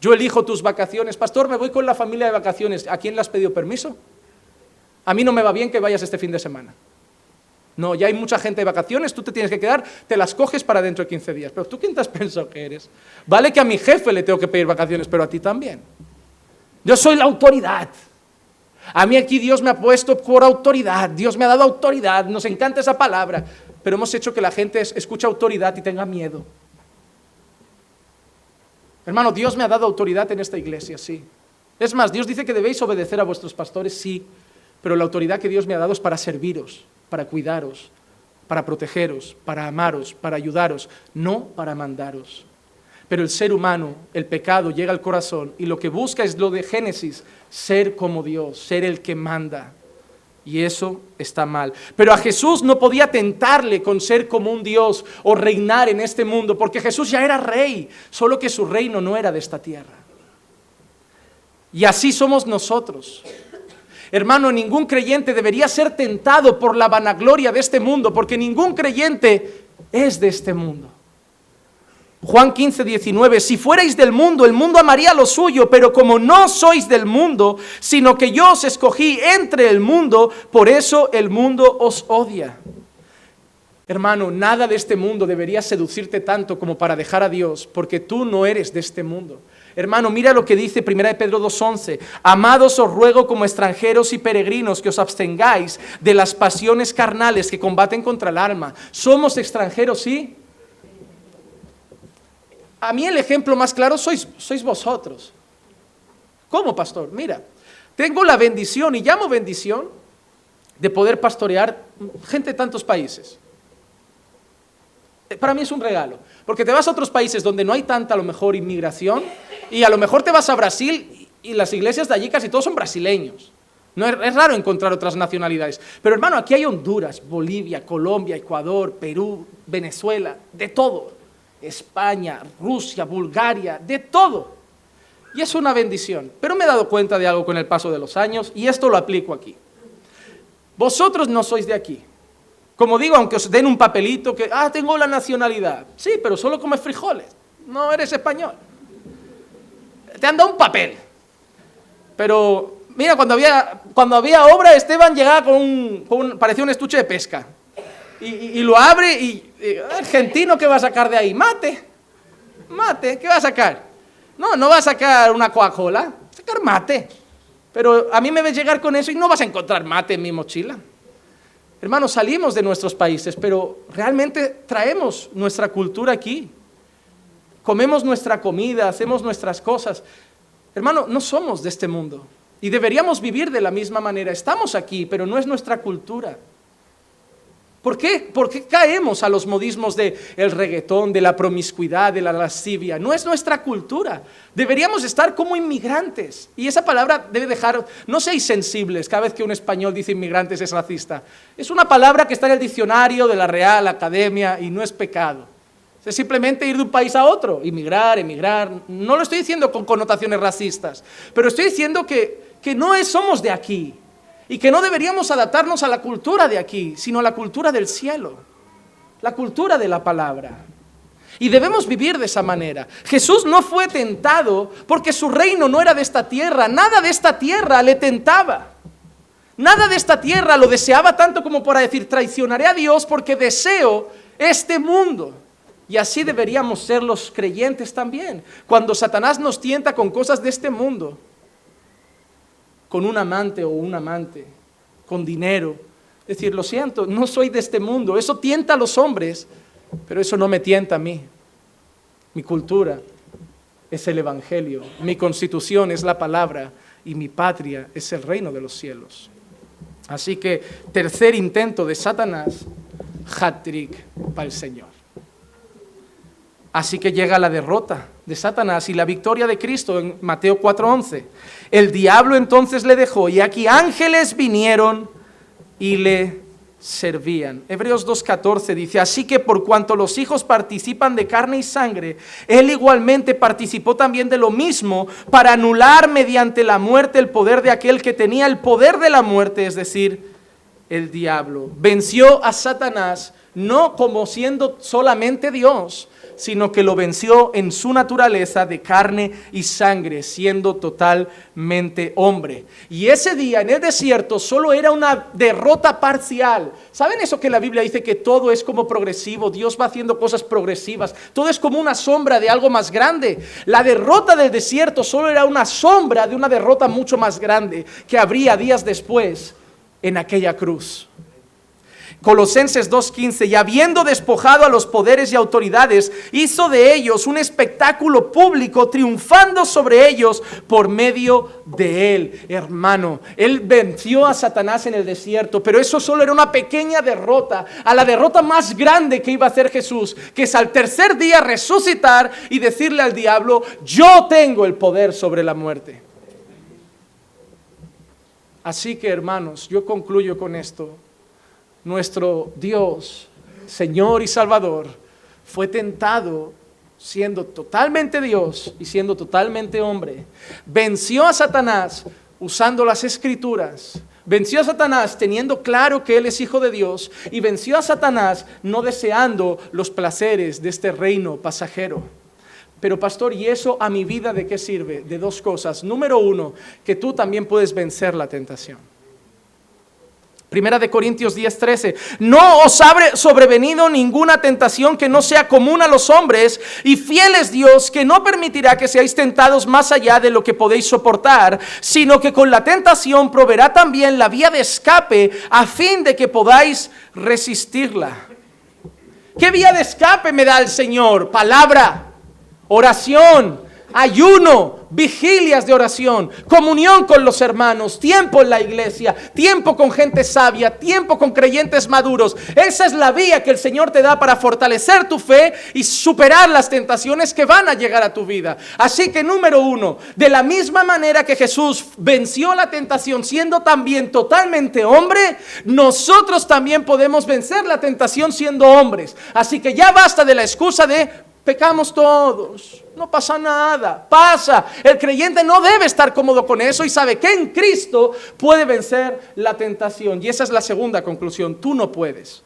Yo elijo tus vacaciones. Pastor, me voy con la familia de vacaciones. ¿A quién le has pedido permiso? A mí no me va bien que vayas este fin de semana. No, ya hay mucha gente de vacaciones, tú te tienes que quedar, te las coges para dentro de 15 días. Pero ¿tú quién te has pensado que eres? Vale que a mi jefe le tengo que pedir vacaciones, pero a ti también. Yo soy la autoridad. A mí aquí Dios me ha puesto por autoridad, Dios me ha dado autoridad, nos encanta esa palabra, pero hemos hecho que la gente escuche autoridad y tenga miedo. Hermano, Dios me ha dado autoridad en esta iglesia, sí. Es más, Dios dice que debéis obedecer a vuestros pastores, sí. Pero la autoridad que Dios me ha dado es para serviros, para cuidaros, para protegeros, para amaros, para ayudaros, no para mandaros. Pero el ser humano, el pecado llega al corazón y lo que busca es lo de Génesis, ser como Dios, ser el que manda. Y eso está mal. Pero a Jesús no podía tentarle con ser como un Dios o reinar en este mundo, porque Jesús ya era rey, solo que su reino no era de esta tierra. Y así somos nosotros. Hermano, ningún creyente debería ser tentado por la vanagloria de este mundo, porque ningún creyente es de este mundo. Juan 15, 19, si fuerais del mundo, el mundo amaría lo suyo, pero como no sois del mundo, sino que yo os escogí entre el mundo, por eso el mundo os odia. Hermano, nada de este mundo debería seducirte tanto como para dejar a Dios, porque tú no eres de este mundo. Hermano, mira lo que dice 1 Pedro 2:11. Amados, os ruego como extranjeros y peregrinos que os abstengáis de las pasiones carnales que combaten contra el alma. Somos extranjeros, ¿sí? A mí el ejemplo más claro sois vosotros. ¿Cómo, pastor? Mira, tengo la bendición, y llamo bendición, de poder pastorear gente de tantos países. Para mí es un regalo, porque te vas a otros países donde no hay tanta, a lo mejor, inmigración, y a lo mejor te vas a Brasil y las iglesias de allí casi todos son brasileños. No es raro encontrar otras nacionalidades. Pero hermano, aquí hay Honduras, Bolivia, Colombia, Ecuador, Perú, Venezuela, de todo. España, Rusia, Bulgaria, de todo. Y es una bendición. Pero me he dado cuenta de algo con el paso de los años, y esto lo aplico aquí. Vosotros no sois de aquí. Como digo, aunque os den un papelito que, tengo la nacionalidad. Sí, pero solo comes frijoles. No eres español. Te han dado un papel. Pero, mira, cuando había obra, Esteban llegaba parecía un estuche de pesca. Y lo abre y argentino, ¿qué va a sacar de ahí? Mate, ¿qué va a sacar? No va a sacar una Coca-Cola, va a sacar mate. Pero a mí me ves llegar con eso y no vas a encontrar mate en mi mochila. Hermanos, salimos de nuestros países, pero realmente traemos nuestra cultura aquí. Comemos nuestra comida, hacemos nuestras cosas. Hermano, no somos de este mundo y deberíamos vivir de la misma manera. Estamos aquí, pero no es nuestra cultura. ¿Por qué caemos a los modismos del reggaetón, de la promiscuidad, de la lascivia? No es nuestra cultura. Deberíamos estar como inmigrantes. Y esa palabra debe dejar, no seáis sensibles, cada vez que un español dice inmigrantes es racista. Es una palabra que está en el diccionario de la Real Academia y no es pecado. Es simplemente ir de un país a otro, emigrar. No lo estoy diciendo con connotaciones racistas, pero estoy diciendo que no somos de aquí. Y que no deberíamos adaptarnos a la cultura de aquí, sino a la cultura del cielo, la cultura de la palabra. Y debemos vivir de esa manera. Jesús no fue tentado porque su reino no era de esta tierra. Nada de esta tierra le tentaba. Nada de esta tierra lo deseaba tanto como para decir, traicionaré a Dios porque deseo este mundo. Y así deberíamos ser los creyentes también. Cuando Satanás nos tienta con cosas de este mundo, con un amante o un amante, con dinero, decir, lo siento, no soy de este mundo. Eso tienta a los hombres, pero eso no me tienta a mí. Mi cultura es el evangelio, mi constitución es la palabra y mi patria es el reino de los cielos. Así que, tercer intento de Satanás, hat-trick para el Señor. Así que llega la derrota de Satanás y la victoria de Cristo en Mateo 4:11. El diablo entonces le dejó y aquí ángeles vinieron y le servían. Hebreos 2:14 dice, así que por cuanto los hijos participan de carne y sangre, él igualmente participó también de lo mismo para anular mediante la muerte el poder de aquel que tenía el poder de la muerte, es decir, el diablo. Venció a Satanás no como siendo solamente Dios, sino que lo venció en su naturaleza de carne y sangre, siendo totalmente hombre. Y ese día en el desierto solo era una derrota parcial. ¿Saben eso que la Biblia dice que todo es como progresivo? Dios va haciendo cosas progresivas. Todo es como una sombra de algo más grande. La derrota del desierto solo era una sombra de una derrota mucho más grande que habría días después en aquella cruz. Colosenses 2:15, y habiendo despojado a los poderes y autoridades, hizo de ellos un espectáculo público, triunfando sobre ellos por medio de él. Hermano, él venció a Satanás en el desierto, pero eso solo era una pequeña derrota, a la derrota más grande que iba a hacer Jesús, que es al tercer día resucitar y decirle al diablo, yo tengo el poder sobre la muerte. Así que, hermanos, yo concluyo con esto. Nuestro Dios, Señor y Salvador, fue tentado siendo totalmente Dios y siendo totalmente hombre. Venció a Satanás usando las Escrituras Venció a Satanás teniendo claro que Él es hijo de Dios y venció a Satanás no deseando los placeres de este reino pasajero. Pero pastor, ¿y eso a mi vida de qué sirve? De dos cosas. Número uno, que tú también puedes vencer la tentación. Primera de Corintios 10:13. No os ha sobrevenido ninguna tentación que no sea común a los hombres, y fiel es Dios que no permitirá que seáis tentados más allá de lo que podéis soportar, sino que con la tentación proveerá también la vía de escape a fin de que podáis resistirla. ¿Qué vía de escape me da el Señor? Palabra, oración, ayuno, vigilias de oración, comunión con los hermanos, tiempo en la iglesia, tiempo con gente sabia, tiempo con creyentes maduros. Esa es la vía que el Señor te da para fortalecer tu fe y superar las tentaciones que van a llegar a tu vida. Así que número uno, de la misma manera que Jesús venció la tentación siendo también totalmente hombre, nosotros también podemos vencer la tentación siendo hombres. Así que ya basta de la excusa de pecamos todos, no pasa nada, pasa. El creyente no debe estar cómodo con eso y sabe que en Cristo puede vencer la tentación. Y esa es la segunda conclusión, tú no puedes.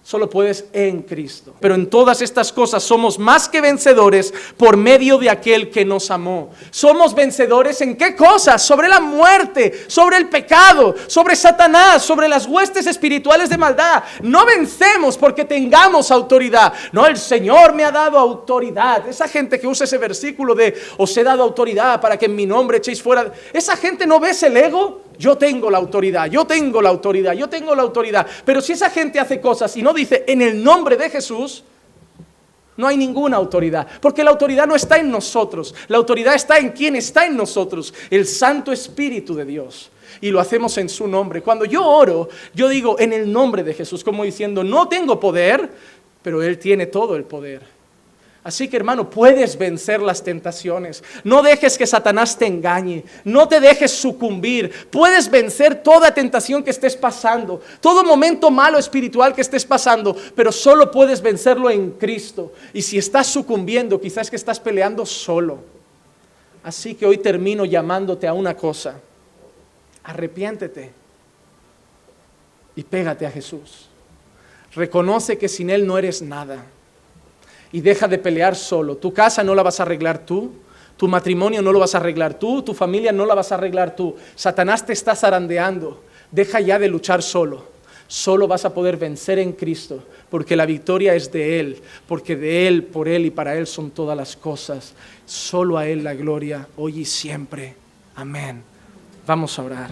Solo puedes en Cristo. Pero en todas estas cosas somos más que vencedores por medio de aquel que nos amó. Somos vencedores ¿en qué cosas? Sobre la muerte, sobre el pecado, sobre Satanás, sobre las huestes espirituales de maldad. No vencemos porque tengamos autoridad. No, el Señor me ha dado autoridad. Esa gente que usa ese versículo de os he dado autoridad para que en mi nombre echéis fuera. Esa gente no ve el ego. Yo tengo la autoridad, yo tengo la autoridad, yo tengo la autoridad. Pero si esa gente hace cosas y no dice en el nombre de Jesús, no hay ninguna autoridad. Porque la autoridad no está en nosotros. La autoridad está en quien está en nosotros, el Santo Espíritu de Dios. Y lo hacemos en su nombre. Cuando yo oro, yo digo en el nombre de Jesús, como diciendo, no tengo poder, pero Él tiene todo el poder. Así que hermano, puedes vencer las tentaciones. No dejes que Satanás te engañe. No te dejes sucumbir. Puedes vencer toda tentación que estés pasando, todo momento malo espiritual que estés pasando, pero solo puedes vencerlo en Cristo. Y si estás sucumbiendo, quizás que estás peleando solo. Así que hoy termino llamándote a una cosa. Arrepiéntete y pégate a Jesús. Reconoce que sin Él no eres nada. Y deja de pelear solo. Tu casa no la vas a arreglar tú. Tu matrimonio no lo vas a arreglar tú. Tu familia no la vas a arreglar tú. Satanás te está zarandeando. Deja ya de luchar solo. Solo vas a poder vencer en Cristo. Porque la victoria es de Él. Porque de Él, por Él y para Él son todas las cosas. Solo a Él la gloria, hoy y siempre. Amén. Vamos a orar.